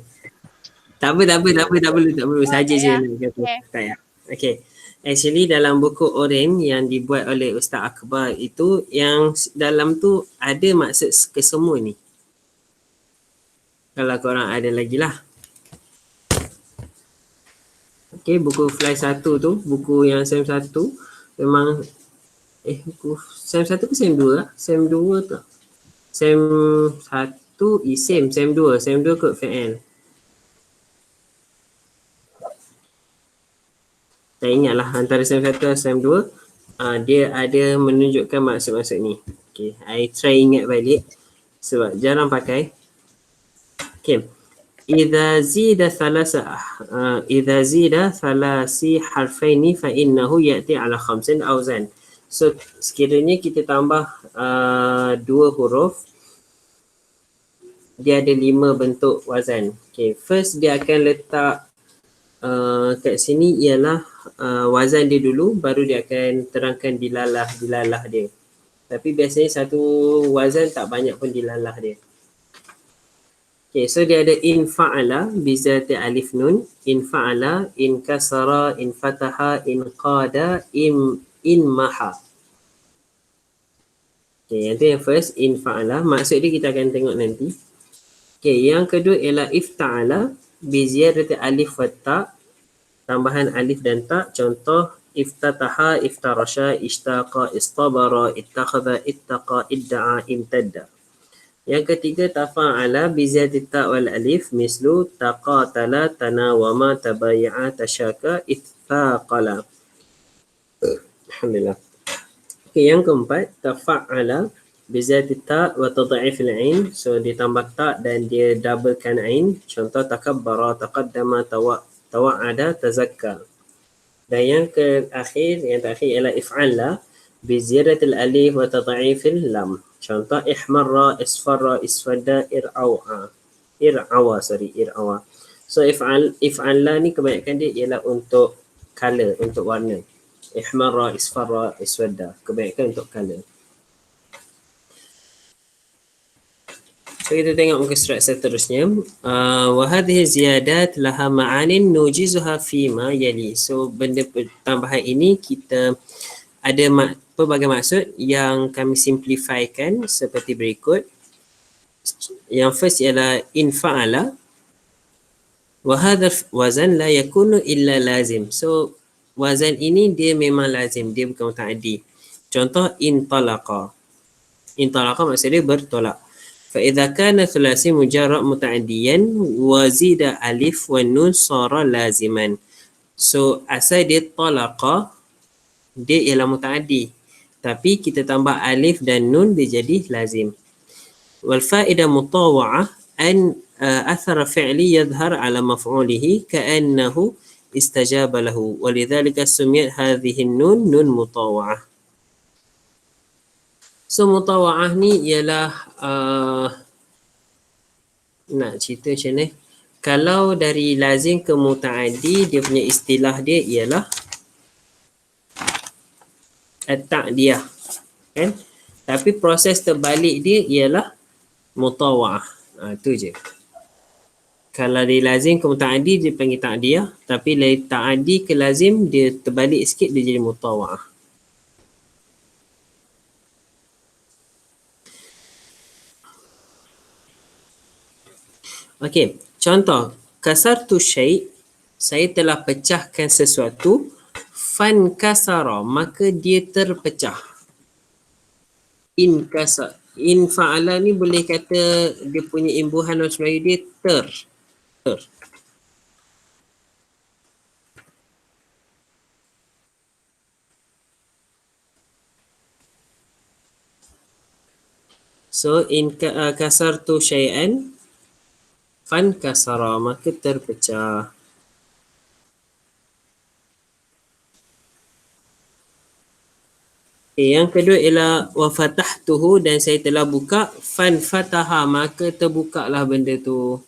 Tak perlu. Saja je payah. nak kata. Okay. Tak payah. Okay. Actually dalam buku oren yang dibuat oleh Ustaz Akbar itu, yang dalam tu ada maksud kesemua ni. Kalau korang ada lagi lah. Okay, buku fly 1 tu, buku yang sem 1 memang buku sem 1 ke sem 2 lah? Sem 2 tak? Sem 1 sem 2 kot FNL. Tak ingat lah antara sem 1 dan sem 2 dia ada menunjukkan maksud-maksud ni. Okay, I try ingat balik sebab jarang pakai. Okay. إذا زيد ثلاثي حرفين فإنه يأتي على 5 أوزان. So sekiranya kita tambah 2 huruf, dia ada 5 bentuk wazan. Okay, first dia akan letak kat sini ialah wazan dia dulu, baru dia akan terangkan dilalah dia. Tapi biasanya satu wazan tak banyak pun dilalah dia. Okay, so dia ada in fa'ala bizati alif nun, in fa'ala, in kasara, in fataha, in qada, in maha. Okay, yang tu yang first, in fa'ala. Maksud dia kita akan tengok nanti. Okay, yang kedua ialah ifta'ala biziyadati alif wa ta', tambahan alif dan ta'. Contoh, iftataha, iftarasha, ishtaqa, istabara, ittakhadha, ittaqa, idda'a, imtadda. Yang ketiga tafa'ala biziyadati ta' wal alif mislu taqatala, tanawama, tabaya'a, tashaka, ithaqala. Alhamdulillah. Okay, yang keempat tafa'ala biziyadati ta' wa tad'if al-ain. So ditambah ta' dan dia doublekan ain. Contoh takabbara, taqaddama, tawa'ada, tazakka. Dan yang terakhir ialah if'ala biziyadati al-alif wa tad'if al-lam. Contoh ihmarra, isfarra, isfada, ir'awa. So if'alla ni kebanyakan dia ialah untuk color, untuk warna. Ihmarra, isfarra, isfada, kebanyakan untuk color. So kita tengok muka surat seterusnya. Wa hadhihi ziyadat laha ma'anin nujizuha fima yali. So benda tambahan ini kita ada pelbagai maksud yang kami simplifykan seperti berikut. Yang first ialah in fa'ala wa hadha wazan la yakunu illa lazim. So wazan ini dia memang lazim, dia bukan mutaaddi. Contoh in talaqa. In talaqa maksud dia bertolak. Fa idza kana thulathi mujarrad mutaaddiyan wa zida alif wa nun sara laziman. So asal dia talaqa, dia ialah mutaaddi. Tapi kita tambah alif dan nun dia jadi lazim. Wal fa'idah mutawa'ah an athara fi'li yadhhar ala maf'ulihi ka'annahu istajaba lahu. Walidhalika sumiyat hadhihi nun mutawa'ah. So mutawa'ah ni ialah nak cerita macam ni. Kalau dari lazim ke mutaaddi, dia punya istilah dia ialah at-ta'diyah, kan? Tapi proses terbalik dia ialah mutawa'ah. Tu je. Kalau dari lazim ke mutaaddi dia panggil ta'diyah, tapi dari ta'addi ke lazim dia terbalik sikit, dia jadi mutawa'ah. Okey, contoh kasartu syai', saya telah pecahkan sesuatu. Fan kasara, maka dia terpecah. In kasar. In fa'ala ni boleh kata dia punya imbuhan orang Melayu dia ter. So in kasartu syai'an fan kasara, maka terpecah. Okay, yang kedua ialah wa fatahtuhu, dan saya telah buka, fan fataha, maka terbukalah benda tu.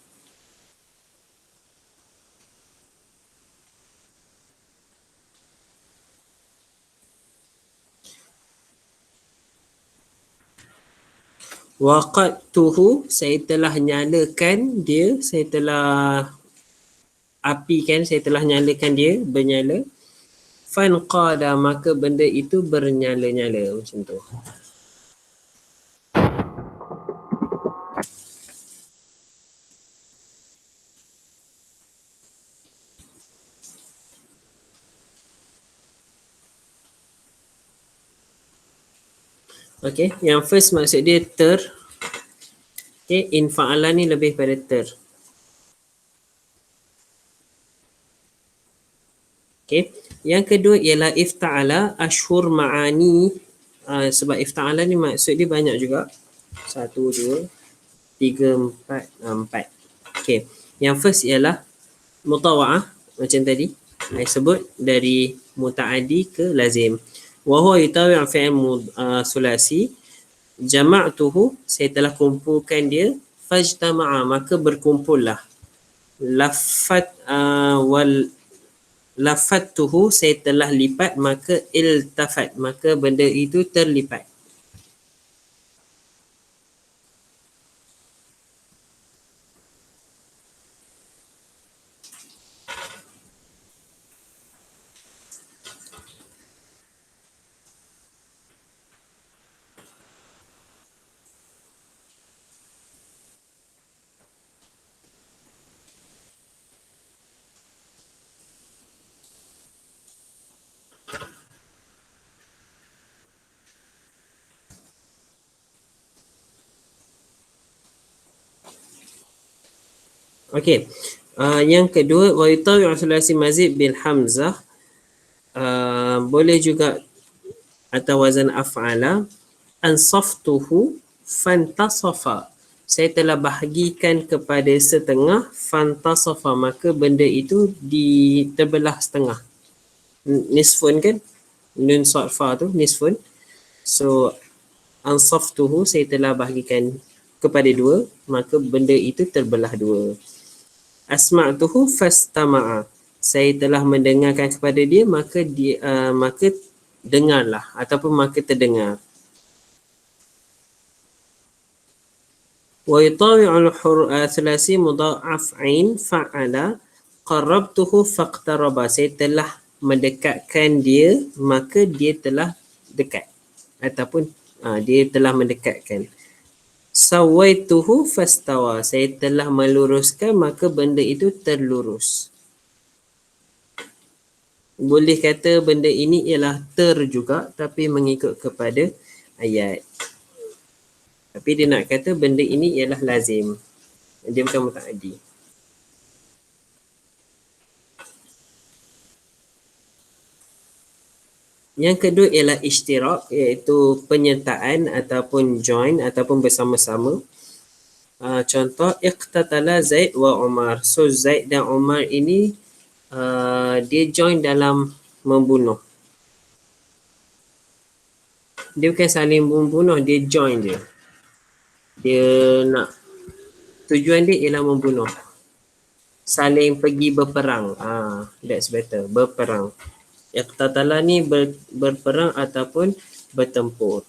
Waqadtuhu, saya telah nyalakan dia, saya telah apikan, saya telah nyalakan dia, bernyala. Fanqada, maka benda itu bernyala-nyala, macam tu. Okay, yang first maksud dia ter. Okay, infa'ala ni lebih pada ter. Okay, yang kedua ialah ifta'ala ashhur ma'ani. Sebab ifta'ala ni maksud dia banyak juga. 1, 2, 3, 4, 4. Okay, yang first ialah mutawa'ah, macam tadi saya sebut, dari muta'adi ke lazim. Wa huwa yutawi' fi'il sulasi. Jama'tuhu, saya telah kumpulkan dia. Fajtama'a, maka berkumpullah. Lafattuhu, saya telah lipat, maka iltafat, maka benda itu terlipat. Okey. Yang kedua, wa yutawi' sulasi mazid bil hamzah. Boleh juga atau wazan af'ala. Ansaftuhu fantasafa, saya telah bahagikan kepada setengah. Fantasafa, maka benda itu terbelah setengah. Nisfun kan, nun sarfa tu nisfun. So ansaftuhu, saya telah bahagikan kepada 2, maka benda itu terbelah 2. Asma'tuhu fastama'a, saya telah mendengarkan kepada dia, maka maka dengarlah, ataupun maka terdengar. Wa yutawi'ul thulasi mudha'af ain fa'ala. Qarrabtuhu faqtaraba, saya telah mendekatkan dia, maka dia telah dekat, ataupun dia telah mendekatkan. Sawaituhu fastawa, saya telah meluruskan, maka benda itu terlurus. Boleh kata benda ini ialah ter juga, tapi mengikut kepada ayat. Tapi dia nak kata benda ini ialah lazim, dia bukan muta'addi. Yang kedua ialah ishtirak, iaitu penyertaan ataupun join ataupun bersama-sama. Contoh, iqtatala Zaid wa Umar. So Zaid dan Umar ini dia join dalam membunuh. Dia bukan saling membunuh, dia join dia. Dia nak, tujuan dia ialah membunuh. Saling pergi berperang. That's better, berperang. Iqtatala ni berperang ataupun bertempur.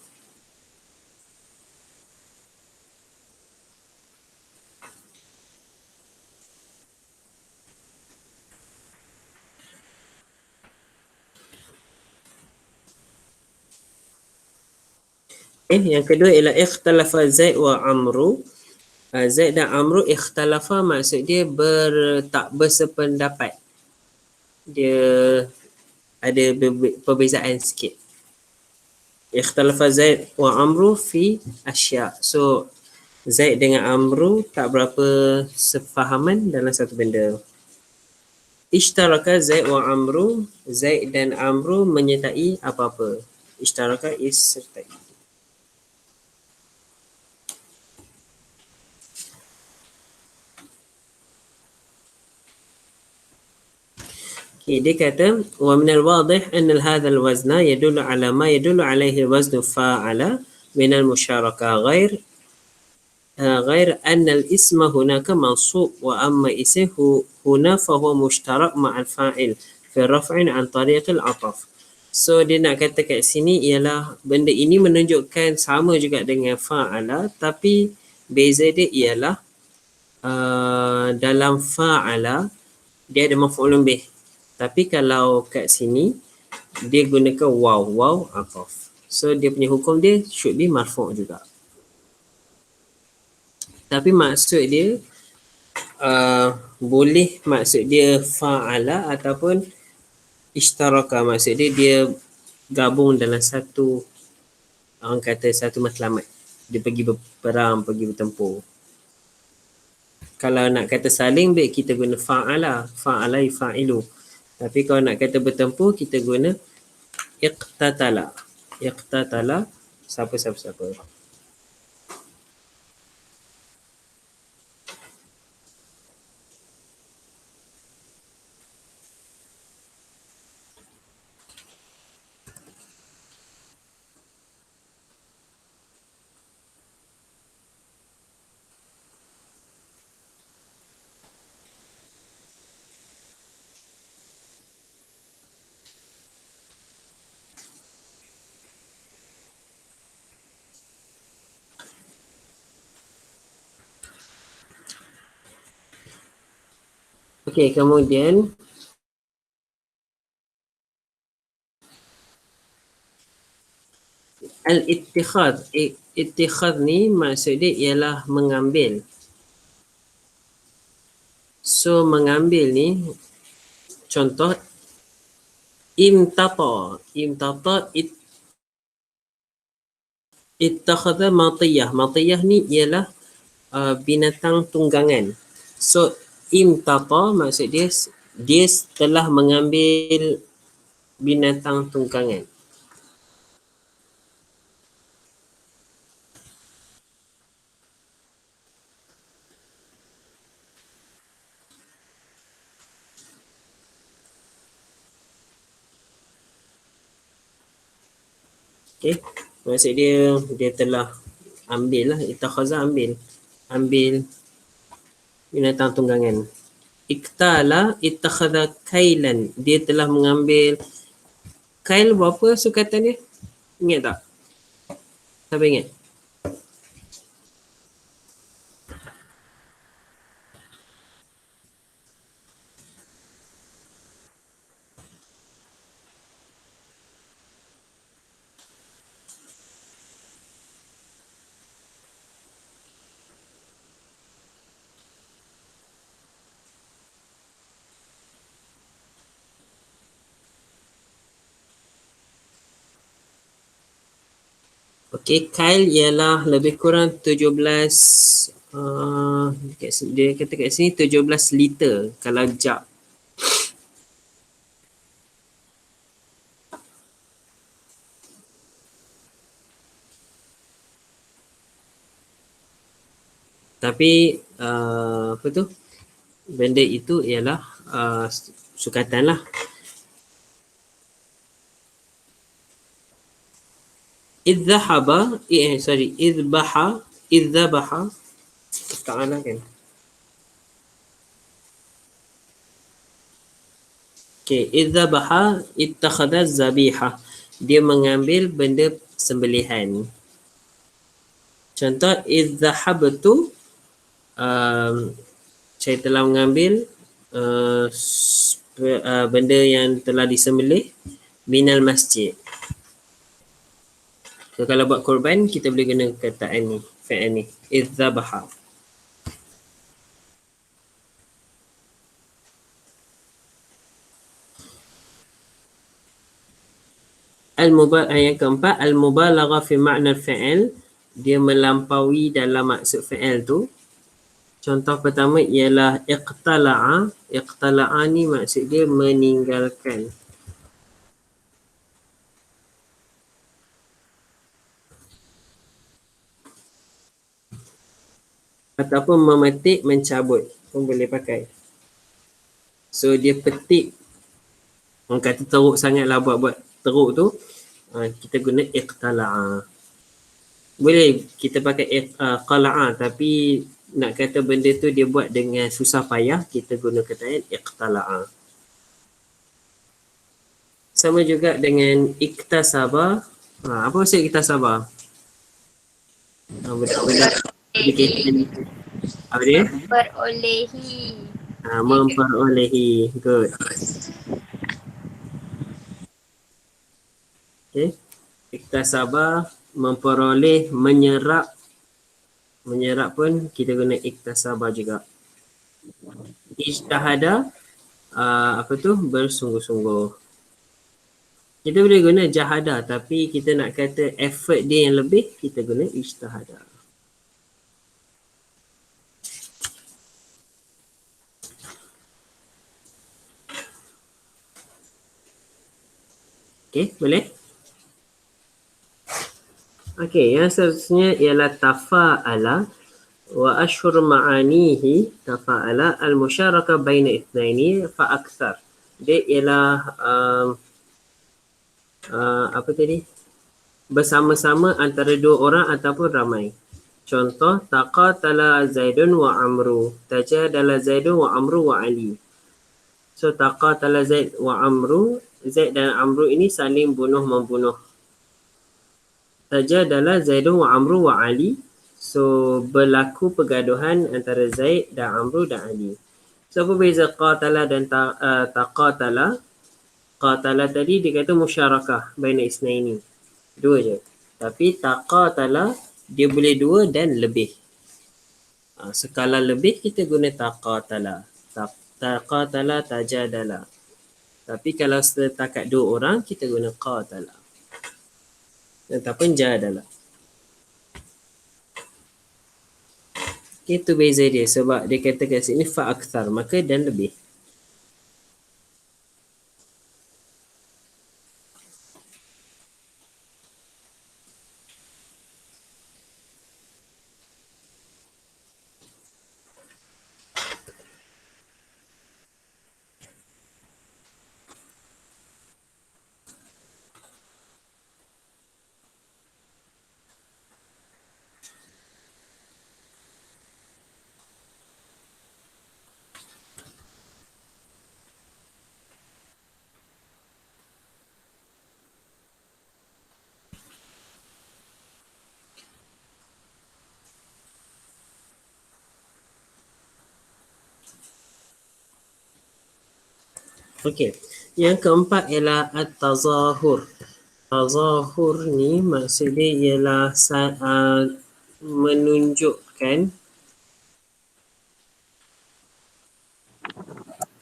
Yang kedua ialah ikhtalafa Zaid wa Amru. Zaid dan Amru, ikhtalafa maksud dia tak bersependapat. Dia ada perbezaan sikit. Ikhtalafa Zaid wa Amru fi asya. So Zaid dengan Amru tak berapa sefahaman dalam satu benda. Ishtaraka Zaid wa Amru, Zaid dan Amru menyertai apa-apa. Ishtaraka is sertai. Okay, dia kata wa min al-wadih anna hadha al-wazna yadullu ala ma yadullu alaihi al-waznu fa'ala min al-musyarakah غير أن الاسم هناك منصوب وأما اسمه هنا فهو مشترك مع الفاعل في الرفع عن طريق العطف. So dia nak kata kat sini ialah benda ini menunjukkan sama juga dengan fa'ala, tapi beza dia ialah dalam fa'ala dia ada maf'ulun bih. Tapi kalau kat sini dia gunakan waw ataf. So dia punya hukum dia should be marfu' juga. Tapi maksud dia boleh maksud dia fa'ala ataupun ishtaraka, maksud dia gabung dalam satu, orang kata satu matlamat. Dia pergi berperang, pergi bertempur. Kalau nak kata saling, baik kita guna fa'ala fa'ilu. Tapi kalau nak kata bertempur, kita guna iqtatala. Siapa. Okey, kemudian Al-ittikhad ni maksud dia ialah mengambil. So mengambil ni contoh imtata ittakhadha matiyah ni ialah binatang tunggangan. So imtata maksud dia telah mengambil binatang tunggangan. Okay, maksud dia telah ambil lah, ittakhadha ambil binatang tunggangan. Iktala ittakhadha kailan, dia telah mengambil kail. Berapa sukatan dia? Ingat tak? Siapa ingat? Okey, kail ialah lebih kurang 17 dia kata kat sini 17 liter kalau jak. Tapi apa tu? Benda itu ialah sukatan lah. Idzabaha ta'ala kan. Okey, idzabaha ittakhadha zabiha, dia mengambil benda sembelihan. Contoh idzahabtu, saya telah mengambil benda yang telah disembelih minal masjid. So, kalau buat korban, kita boleh guna kataan ni, fa'al ni, idzabaha. Yang keempat, al-mubalagha fi makna fa'al, dia melampaui dalam maksud fa'al tu. Contoh pertama ialah iqtala'a. Iqtala'a ni maksud dia meninggalkan. Ataupun memetik, mencabut pun boleh pakai. So dia petik Orang kata teruk sangat lah buat teruk tu, kita guna iqtala'a. Boleh kita pakai qala'a, tapi nak kata benda tu dia buat dengan susah payah, kita guna kataan iqtala'a. Sama juga dengan iktasaba. Apa maksud iktasaba? Budak-budak education. Apa dia? Berolehi. Memperolehi. Good. Okay. Iktasaba, memperoleh, menyerap. Menyerap pun kita guna iktasaba juga. Ijtahada, bersungguh-sungguh. Kita boleh guna jahada, tapi kita nak kata effort dia yang lebih, kita guna ijtahada. Okay, boleh? Okay, yang seterusnya ialah tafa'ala wa ashhur ma'anihi. Tafa'ala al-musyarakah baina ithnaini fa akthar. Dia ialah apa tadi? Bersama-sama antara dua orang ataupun ramai. Contoh, taqatala Zaidun wa Amru. Tajadala Zaidun wa Amru wa Ali. So, taqatala Zaid wa Amru. Zaid dan Amru ini saling bunuh-membunuh. Tajadala Zaidun wa Amru wa Ali. So, berlaku pergaduhan antara Zaid dan Amru dan Ali. So, apa beza qatala dan taqatala? Qatala tadi dia kata musyarakah baina isnaini. Dua je. Tapi taqatala dia boleh dua dan lebih. Skala lebih kita guna taqatala. Taqatala tajadala. Tapi kalau setakat dua orang kita guna qatala. Ataupun jadala. Itu beza dia sebab dia kata kat sini fa akthar, maka dan lebih. Okey. Yang keempat ialah at-tazahur. Tazahur ni maksudnya ialah menunjukkan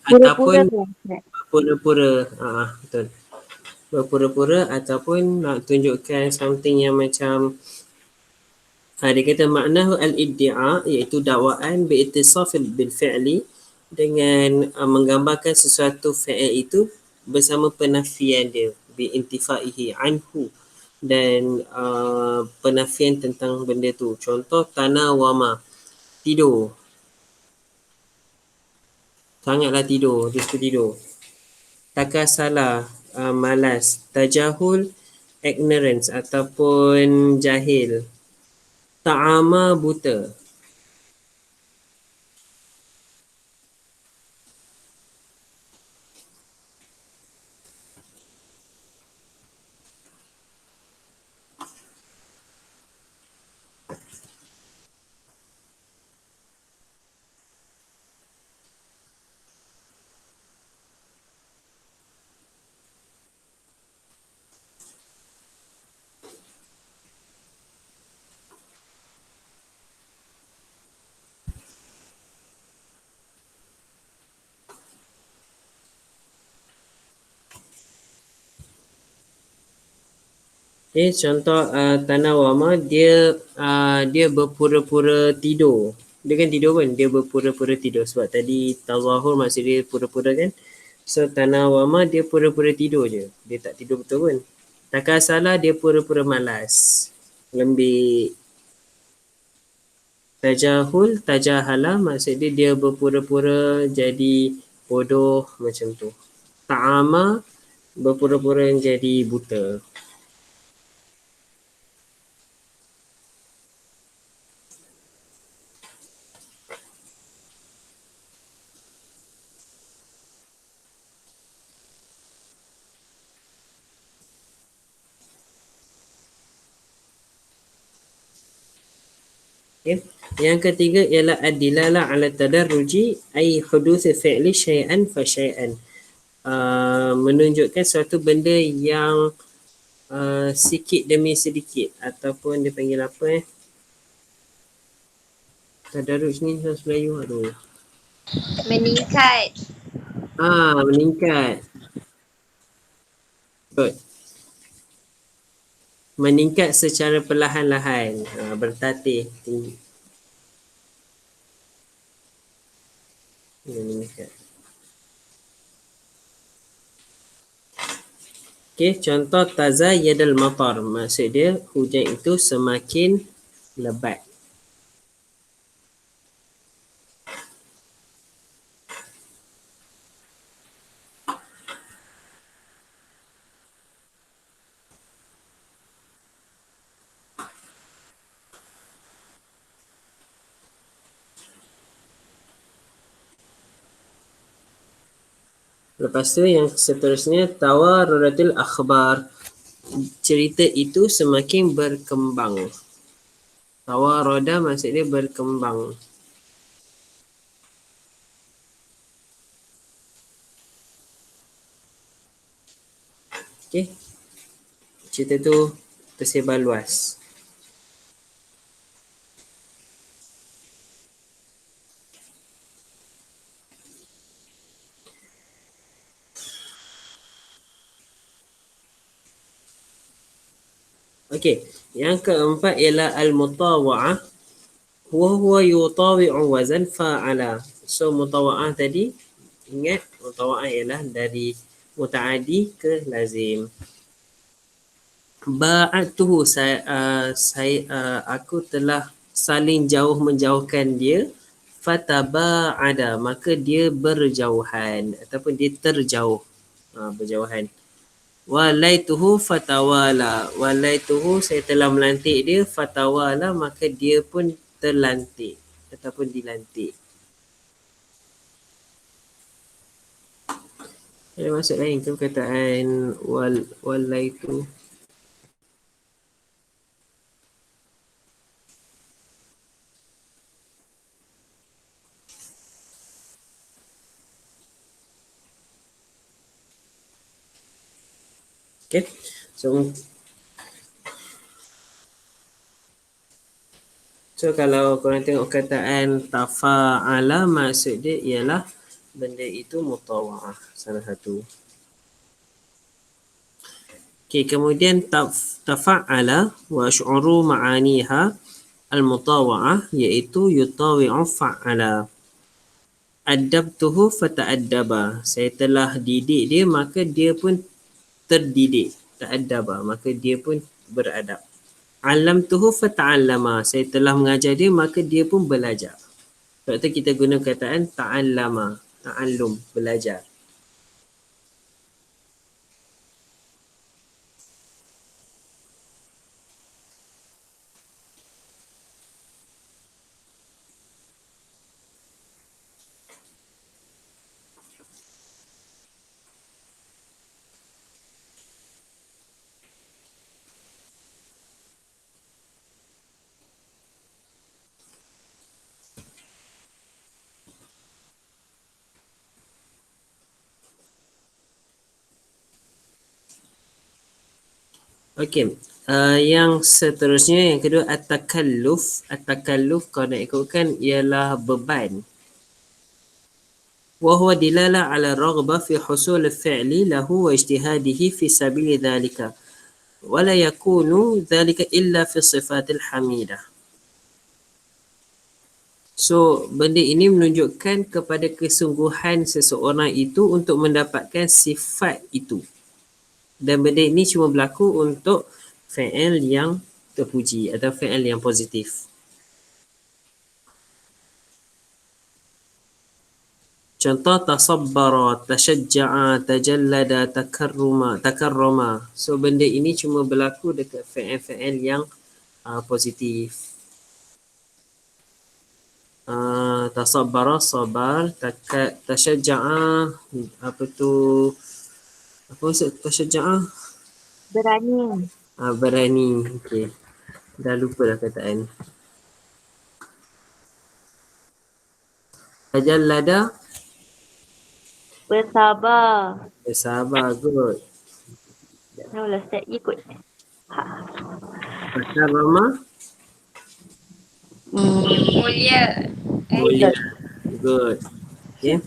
ataupun berpura-pura. Betul. Berpura-pura ataupun nak tunjukkan something yang macam dia kata makna al-iddia iaitu dakwaan bi'ittisaf bil fi'li dengan menggambarkan sesuatu fi'il itu bersama penafian dia bi'intifaihi anhu dan penafian tentang benda tu. Contoh tanawama, tidur. Sangatlah tidur, dia suka tidur. Takasala, malas. Tajahul, ignorance ataupun jahil. Ta'ama, buta. Okay, contoh tanawama dia berpura-pura tidur. Dia kan tidur kan? Dia berpura-pura tidur sebab tadi tazahur maksud dia pura-pura kan? So tanawama dia pura-pura tidur je. Dia tak tidur betul pun. Takasala dia pura-pura malas. Lembik. Tajahul, tajahala maksud dia berpura-pura jadi bodoh macam tu. Ta'ama berpura-pura jadi buta. Okay. Yang ketiga ialah ad-dilalah ala tadarruji ay huduth fi'li syai'an fa syai'an. Menunjukkan suatu benda yang sikit demi sedikit ataupun dia panggil apa tadarruj ni bahasa Melayu aduh. Meningkat. Meningkat. Good. Meningkat secara perlahan-lahan, bertatih tinggi. Meningkat. Okey, contoh tazayyadal matar. Maksud dia hujan itu semakin lebat. Lepas tu yang seterusnya tawaruratil akhbar. Cerita itu semakin berkembang. Tawarada maksud dia berkembang. Okey. Cerita tu tersebar luas. Okey, yang keempat ialah al-mutawa'ah. Huwa yutawi'u wazan fa'ala. So mutawa'ah tadi, ingat mutawa'ah ialah dari muta'adi ke lazim. Ba'atuhu aku telah saling jauh menjauhkan dia. Fataba'ada, maka dia berjauhan ataupun dia terjauh, berjauhan. Walaituhu fatawala. Walaituhu, saya telah melantik dia. Fatawala, maka dia pun terlantik ataupun dilantik. Ada maksud lain ke perkataan walaitu? Okay. So kalau korang tengok kataan tafa'ala, maksud dia ialah benda itu mutawa'ah, salah satu. Okay, kemudian tafa'ala wa syu'uru ma'aniha al-mutawa'ah, iaitu yutawi'u fa'ala. Adabtuhu fata'addaba. Saya telah didik dia, maka dia pun terdidik. Ta'addaba, maka dia pun beradab. Alamtuhu fata'allama. Saya telah mengajar dia, maka dia pun belajar. Sebab tu kita guna kataan ta'allama. Ta'allum, belajar. Okey, yang seterusnya, yang kedua at-takalluf. At-takalluf kalau nak ikutkan ialah beban. Wa huwa dilala ala raghbah fi husul al-fi'li lahu wa ijtihadihi fi sabili dhalika. Wa la yakunu dhalika illa fi sifatil hamidah. So, benda ini menunjukkan kepada kesungguhan seseorang itu untuk mendapatkan sifat itu. Dan benda ini cuma berlaku untuk fi'il yang terpuji atau fi'il yang positif. Contoh tasabbara, tashajja'a, tajallada, takarrama. So benda ini cuma berlaku dekat fi'il-fi'il yang positif. Tasabbara, sabar, tashajja'a, apa tu, apa maksud tashajja'a? Berani. Berani. Okey. Dah lupa dah kataan. Tajallada, Bersabar. bersabar, good. Tak tahulah Ustaz ikut. Takarrama, Mulia. mulia, good. Okay.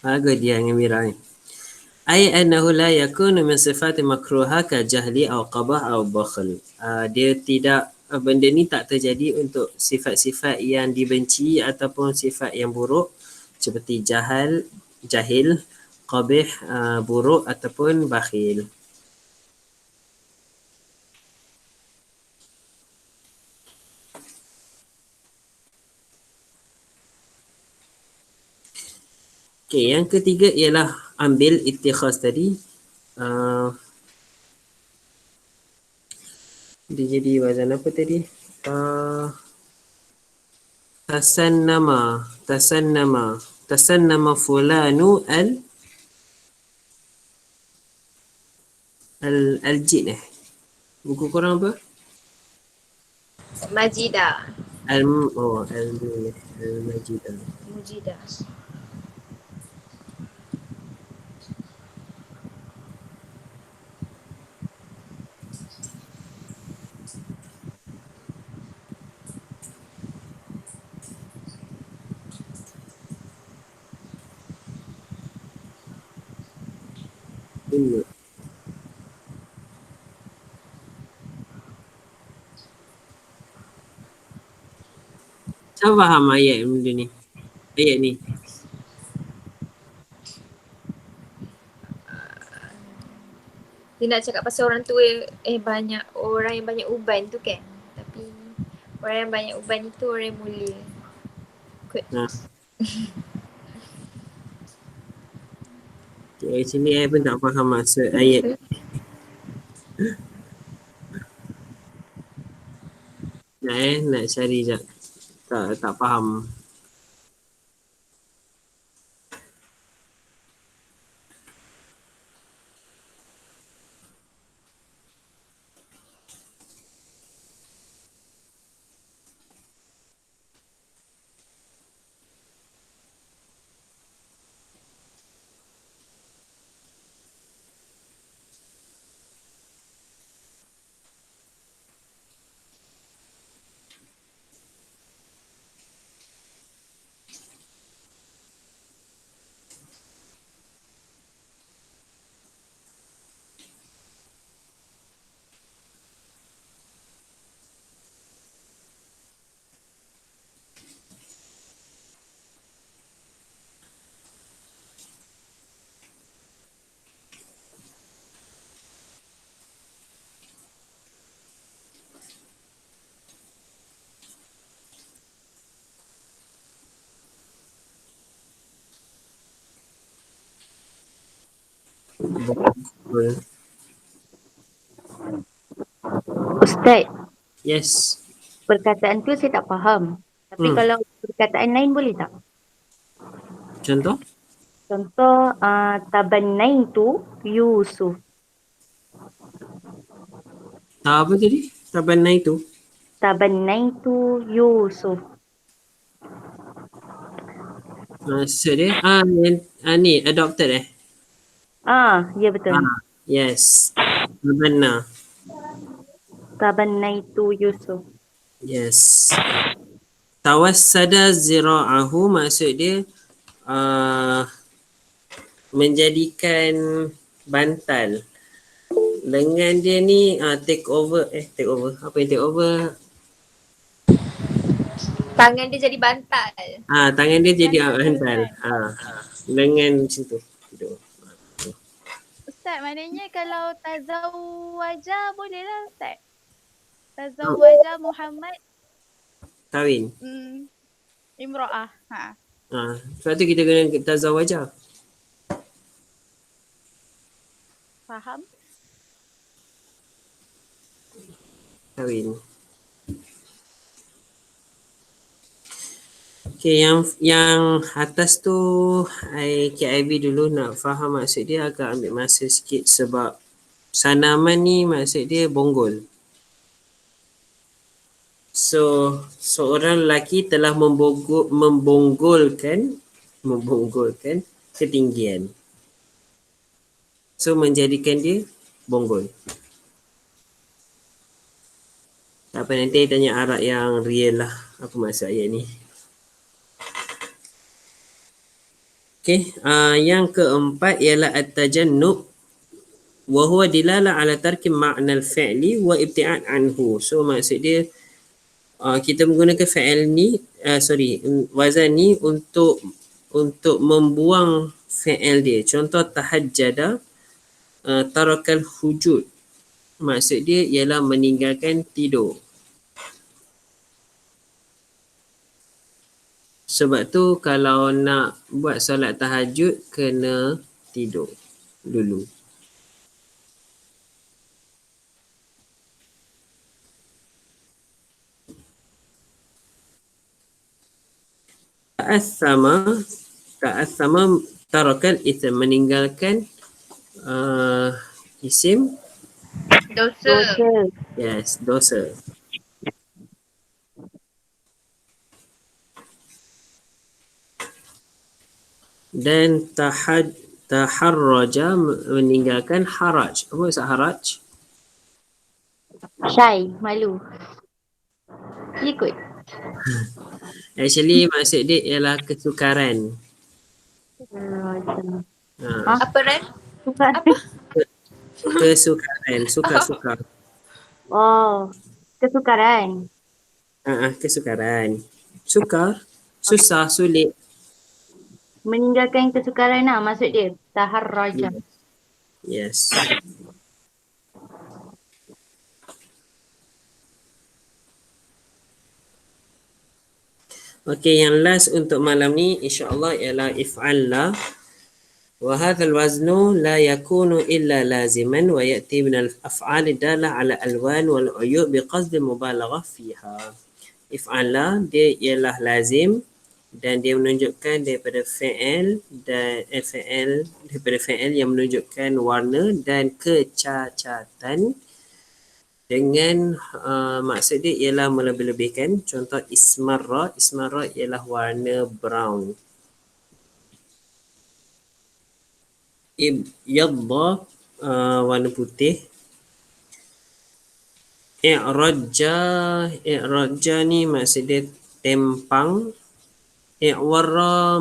Bagus dia dengan Mira ni. Ay annahu la yakunu min sifati makruha ka jahli aw qabah aw bakhl. Dia tidak, benda ni tak terjadi untuk sifat-sifat yang dibenci ataupun sifat yang buruk seperti jahil, qabih, buruk ataupun bakhil. Okey, yang ketiga ialah ambil ittikhaz tadi. Dia jadi wazan apa tadi? Tasannama fulanu al-jid Buku korang apa? Majidah. Al-Majidah. Mujidah. Siapa faham ayat benda ni? Ayat ni. Dia nak cakap pasal orang tua banyak orang yang banyak uban tu kan. Tapi orang yang banyak uban itu orang yang mulia. Kot. Okay, actually I pun tak faham maksud ayat. Nak cari jap. Tak faham. Ustaz, Yes. perkataan tu saya tak faham. Tapi kalau perkataan lain boleh tak? Contoh? Contoh, tabannaitu Yusuf. Apa tadi? Tabanna itu? Tabannaitu Yusuf. Maksud dia? Ni adopted Ya betul. Yes. Tabanna. Tabannaitu Yusuf. Yes. Tawassada zira'ahu maksud dia menjadikan bantal. Lengan dia ni take over. Apa yang take over? Tangan dia jadi bantal. Tangan dia jadi bantal. Lengan macam tu. Ustaz, maknanya kalau tazawwaja boleh lah Ustaz. Tazawwaja Muhammad. Kahwin. Imro'ah. Ha. Sebab tu kita guna tazawaja. Faham? Kahwin. Okay, yang atas tu KIV dulu nak faham maksud dia agak ambil masa sikit sebab sanaman ni maksud dia bonggol. So, seorang lelaki telah membonggolkan ketinggian. So, menjadikan dia bonggol. Tak apa, nanti tanya Arab yang real lah. Apa maksud ayat ni. Okay, yang keempat ialah at-tajannub wa huwa dilala ala tarki ma'na al-fi'li wa ibti'ad anhu. So, maksud dia kita menggunakan fi'il ni, wazan ni untuk membuang fi'il dia. Contoh tahajjada, tarakal hujud. Maksud dia ialah meninggalkan tidur. Sebab tu kalau nak buat solat tahajud kena tidur dulu. Ta'athama tarakal itham, meninggalkan isim. Dosa. Yes, dosa. Dan taharraja, meninggalkan haraj. Apa maksud haraj? Shy, malu. Ikut. Actually maksud dia ialah kesukaran. Apa Ran? Kesukaran, suka-suka. Oh, kesukaran. Kesukaran. Sukar, susah, sulit. Meninggalkan kesukaran lah maksud dia. Taharraja. Yes. Okey, yang last untuk malam ni insya-Allah ialah if'alla. Wa hadzal waznu la yakunu illa laziman wa ya'ti min al-af'al dalla 'ala alwan wal 'uyub bi qasd mubalaghah fiha. If'alla dia ialah lazim dan dia menunjukkan daripada fi'il yang menunjukkan warna dan kecacatan dengan maksud dia ialah melebih-lebihkan. Contoh ismarra ialah warna brown. Yadda warna putih. I'rajja ni maksud dia tempang. I'warra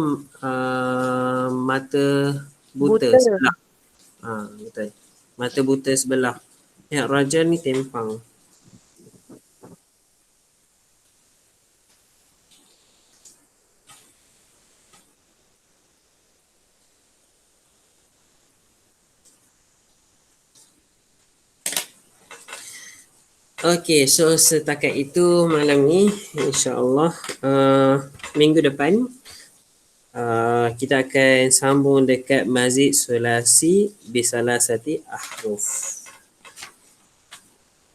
mata buta sebelah. Betul. Mata buta sebelah. I'rajja ni tempang. Okey, so setakat itu malam ni insya-Allah minggu depan kita akan sambung dekat mazid sulasi bisalasati ahruf.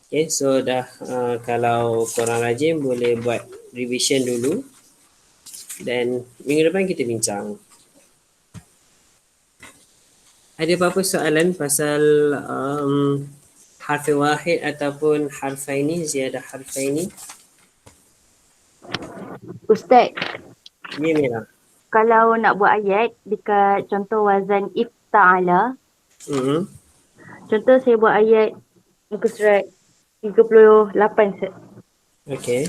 Okey, so dah kalau korang rajin boleh buat revision dulu dan minggu depan kita bincang. Ada apa-apa soalan pasal harf wahid ataupun harfaini, ziyadah harfaini? Ustaz, Ya, Mira. kalau nak buat ayat dekat contoh wazan ifta'ala, contoh saya buat ayat muka surat 38 Ustaz. Okey.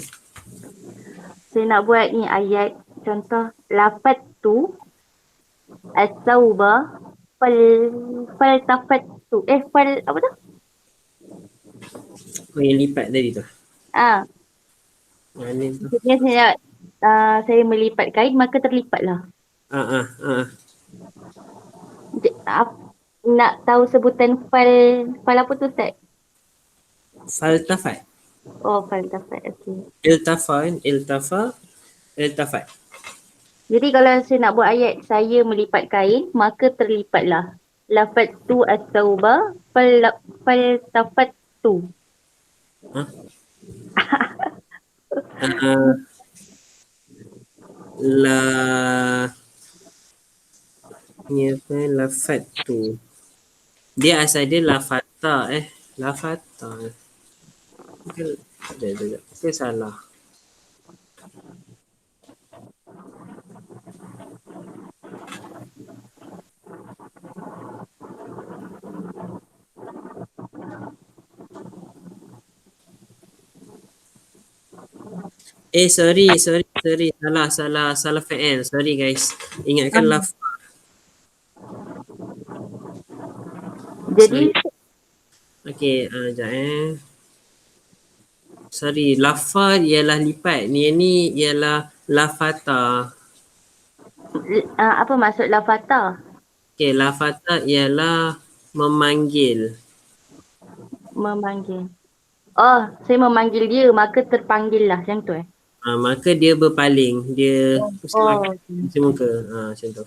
Saya nak buat ni ayat contoh lafaz tu as-sauba faltafat tu apa tu? Oh, yang lipat tadi tu. Mana tu? Maksudnya saya melipat kain maka terlipatlah. Nak tahu sebutan fal apa tu Ustaz? Faltafat. Oh, faltafat. Okey. Iltafat. Jadi kalau saya nak buat ayat saya melipat kain, maka terlipatlah. Lafattu at-tauba faltafattu. Uh, la ni apa lafat tu. Dia asal dia lafata lafata. Sekejap. Saya salah. Sorry. Salah fa'il. Sorry guys. Ingatkan laf. Jadi Okey, sekejap Sorry, lafa ialah lipat. Ni ialah lafata. apa maksud lafata? Okey, lafata ialah memanggil. Memanggil. Oh, saya memanggil dia maka terpanggil lah macam tu Maka dia berpaling. Dia pusing muka. Macam tu.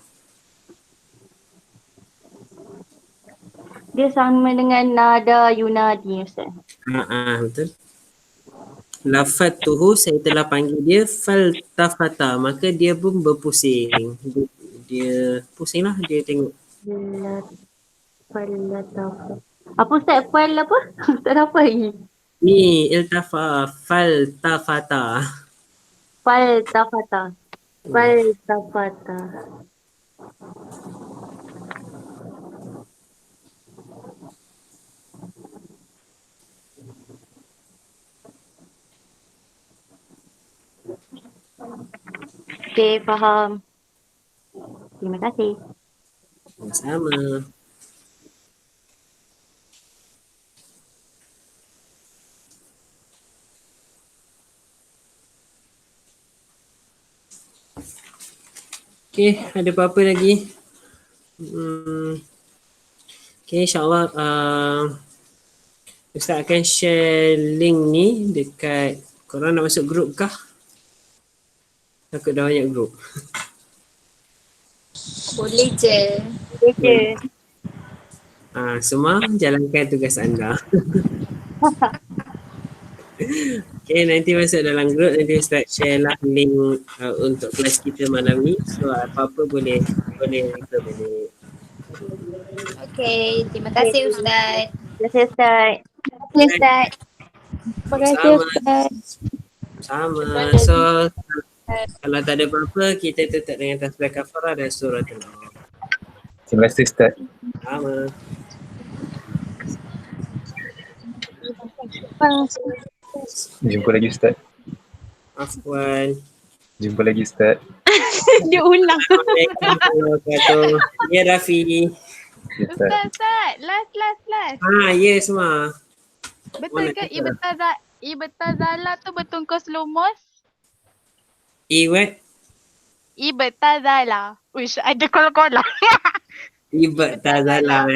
Dia sama dengan nada yunadi Ustaz. Betul. Lafatuhu, saya telah panggil dia faltafata, maka dia pun berpusing. Dia pusing lah, dia tengok. Apa Ustaz? Fal apa? Tak apa lagi. Ni faltafata. Faltafata. Okey, faham. Terima kasih. Sama. Okey, ada apa-apa lagi? Okey, insyaAllah Ustaz akan share link ni dekat, korang nak masuk grup kah? Takut dah banyak grup. Boleh je. Semua jalankan tugas anda. Okay, nanti masuk dalam grup, nanti Ustaz share lah link untuk kelas kita malam ni. So apa-apa boleh kita boleh. Okay, terima kasih Ustaz. Terima kasih Ustaz. Terima kasih Ustaz. Sama. So kalau tak ada apa-apa, kita tutup dengan tasbih kafarah dan surah An-Nur. Terima kasih Ustaz. Sama. Jumpa lagi Ustaz. Afwan. Jumpa lagi Ustaz. Dia ulang. Assalamualaikum warahmatullahi wabarakatuh. Ya Rafi. Ustaz, last. Ya semua. Betul ke Ibtazala tu betul kos lumos? Iwet. Ibtazala. Uish, ada kol-kolah. Ibtazala.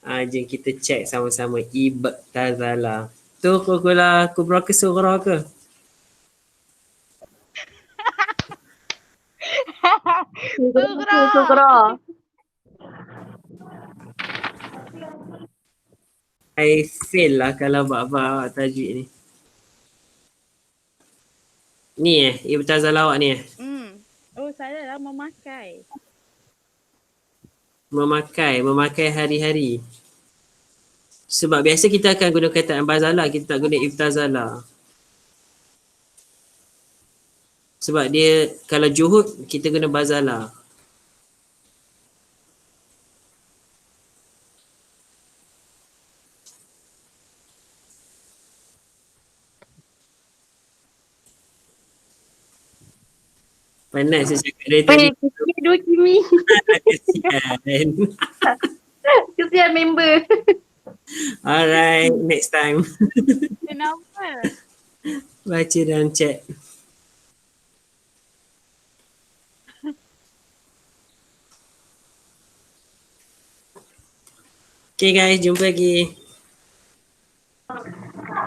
Jom kita check sama-sama. Ibtazala. Tu kukula kubra ke surah ke? Surah. I fail lah kalau buat tajwid ni. Ni Ibtazala awak ni Oh, salah lah memakai. Memakai hari-hari. Sebab biasa kita akan guna kataan bazala, kita tak guna Ibtazala. Sebab dia kalau juhud kita guna bazala. Panas saya cakap dari tadi. Dua Kimi. Kesian. Kesian member. Alright, next time. Kenapa? Baca dalam chat. Okay guys, jumpa lagi.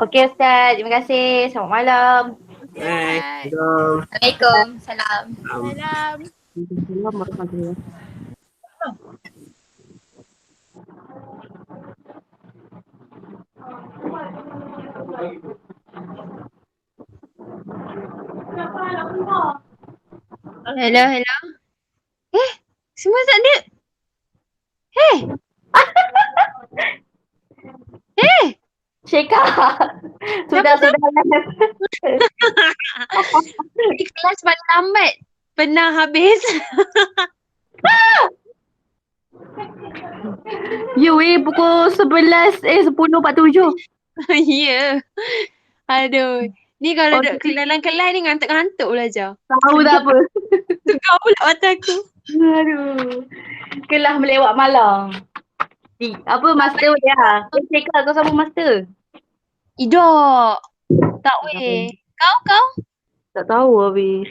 Okey Ustaz, terima kasih. Selamat malam. Bye. Bye. Assalamualaikum. Assalamualaikum. Salam. Salam. Waalaikumsalam warahmatullahi Hello, hello. Semua tak ada. Syeka. Sudah. Di kelas paling lambat. Pernah habis. Ya weh, pukul 10:47. Ya. Aduh. Ni kalau duduk dalam kelas ni ngantuk-ngantuk belajar. Tahu tak apa. Tegar pula mata aku. Aduh. Kelas melewat malam. Apa master dia? Syeka kau sama master? Idak. Tak weh. Kau? Tak tahu habis.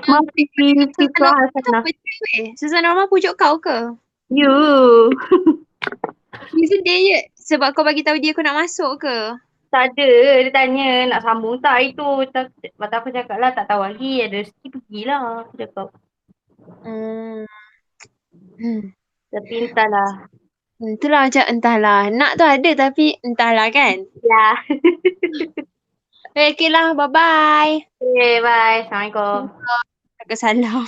Masih Fitra Hasanah. Susana Rahman pujuk kau ke? You. Dia sedih je. Sebab kau bagi tahu dia kau nak masuk ke? Tak ada. Dia tanya nak sambung tak itu. Mata aku cakap lah tak tahu lagi. Ada rezeki pergilah. Aku cakap. Tapi entahlah. Itulah macam entahlah. Nak tu ada tapi entahlah kan? Ya. Okay lah. Bye-bye. Okay, bye. Assalamualaikum. Salam.